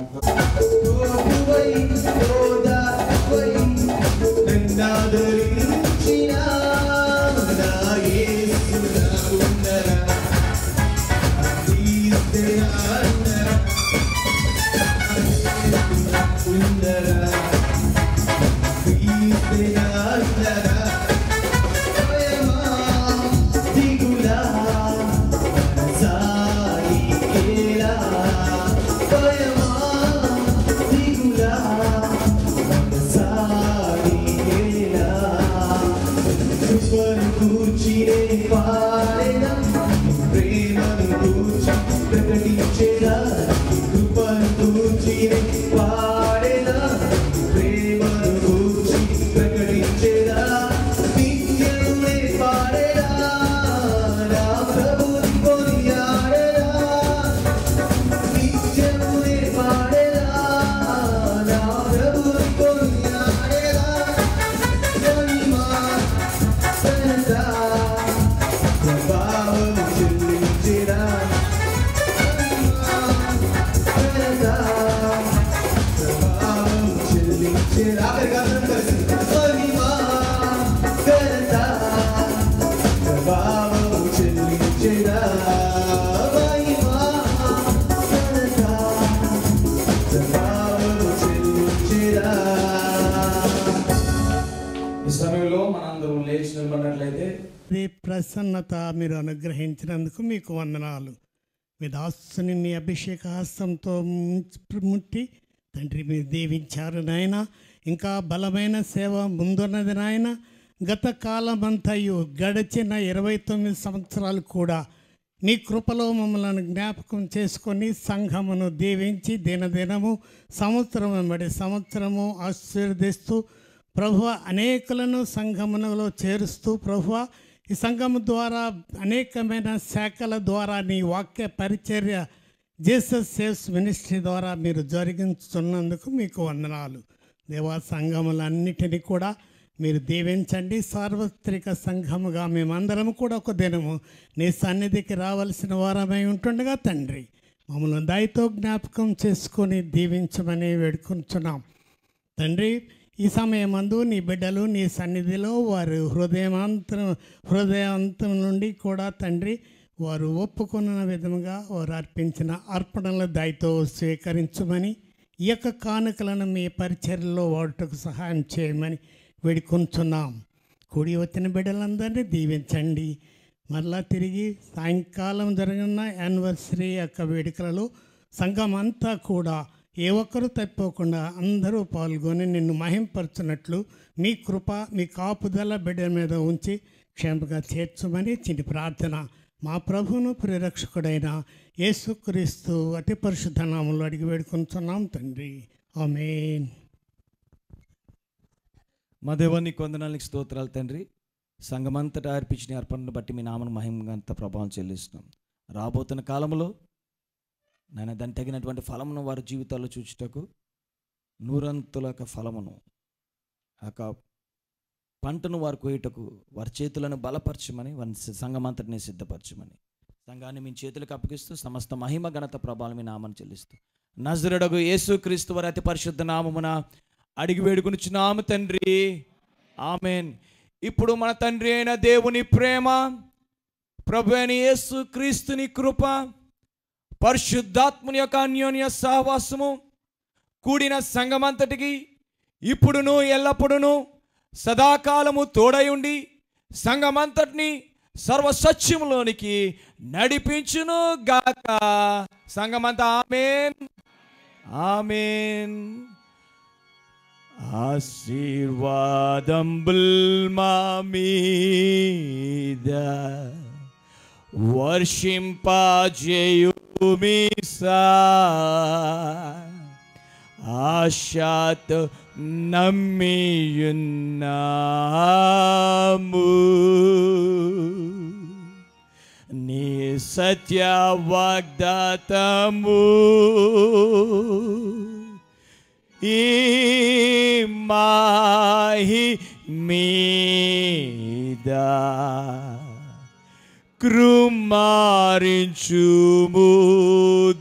ప్రసన్నత మీరు అనుగ్రహించినందుకు మీకు వందనాలు. మీ దాసుని మీ అభిషేక హస్తంతో ముట్టి తండ్రి మీరు దీవించారు నాయన. ఇంకా బలమైన సేవ ముందున్నది నాయన. గత కాలమంతయు గడిచిన 29 సంవత్సరాలు కూడా నీ కృపలో మమ్మల్ని జ్ఞాపకం చేసుకొని సంఘమును దీవించి దినదినము సంవత్సరం వెంబడి సంవత్సరము ఆశీర్వదిస్తూ ప్రభువ అనేకులను సంఘములో చేరుస్తూ ప్రభువ ఈ సంఘము ద్వారా అనేకమైన శాఖల ద్వారా నీ వాక్య పరిచర్య జీసస్ సేవ్స్ మినిస్ట్రీ ద్వారా మీరు జరిగించుతున్నందుకు మీకు వందనాలు. దేవా సంఘములన్నిటినీ కూడా మీరు దీవించండి. సార్వత్రిక సంఘముగా మేమందరం కూడా ఒక దినము నీ సన్నిధికి రావాల్సిన వారమై ఉంటుండగా తండ్రి మమ్మల్ని దయతో జ్ఞాపకం చేసుకొని దీవించమని వేడుకుంటున్నాం తండ్రి. ఈ సమయమందు నీ బిడ్డలు నీ సన్నిధిలో వారు హృదయాంతం నుండి కూడా తండ్రి వారు ఒప్పుకున్న విధముగా వారు అర్పించిన అర్పణల దయతో స్వీకరించమని, ఈ యొక్క కానుకలను మీ పరిచర్యలో వాడుటకు సహాయం చేయమని వేడుకుంటున్నాం. కూడి వచ్చిన బిడ్డలందరినీ దీవించండి. మరలా తిరిగి సాయంకాలం జరిగిన యానివర్సరీ యొక్క వేడుకలలో సంఘం అంతా కూడా ఏ ఒక్కరూ తప్పిపోకుండా అందరూ పాల్గొని నిన్ను మహింపరచున్నట్లు మీ కృప మీ కాపుదల బిడ్డ మీద ఉంచి క్షేమంగా చేర్చమని చిన్న ప్రార్థన మా ప్రభువును పరిరక్షకుడైన యేసుక్రీస్తు అతి పరిశుద్ధ నామములో అడిగి వేడుకుంటున్నాం తండ్రి. ఆమేన్. మా దేవానికి వందనాలకు స్తోత్రాలు తండ్రి. సంఘమంతటా అర్పించిన అర్పణను బట్టి మీ నామను మహిమగంత ప్రభావం చెల్లిస్తున్నాం. రాబోతున్న కాలంలో నాయన దానికి తగినటువంటి ఫలమును వారి జీవితాల్లో చూచుటకు 100 ఫలమును పంటను వారు కోయుటకు వారి చేతులను బలపరచమని వారి సంఘమంతటిని సిద్ధపరచమని సంఘాన్ని మీ చేతులకు అప్పగిస్తూ సమస్త మహిమ ఘనత ప్రభావం మీ నామని చెల్లిస్తూ నజరుడగు యేసుక్రీస్తు వారి అతి పరిశుద్ధ నామమున అడిగి వేడుకొనుచున్నాము తండ్రి, ఆమెన్. ఇప్పుడు మన తండ్రి అయిన దేవుని ప్రేమ, ప్రభు అయిన యేసుక్రీస్తుని కృప, పరిశుద్ధాత్ముని యొక్క అన్యోన్య సహవాసము కూడిన సంఘమంతటికి ఇప్పుడును ఎల్లప్పుడును సదాకాలము తోడై ఉండి సంఘమంతటిని సర్వసత్యములోనికి నడిపించును గాక. సంఘమంతా ఆమేన్, ఆమేన్. ఆశీర్వాదంబుల్ మా మీద వర్షింపజేయుమిసా, ఆశాతో నమ్మియున్నాము. నీ సత్య వాగ్దాతము ఈ మాహి మీద కృమారించుము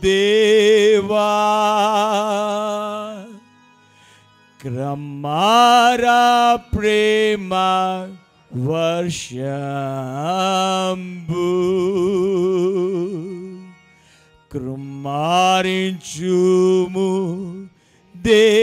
దేవా, క్రమారా ప్రేమ వర్షంబు కృమారించుము దేవా.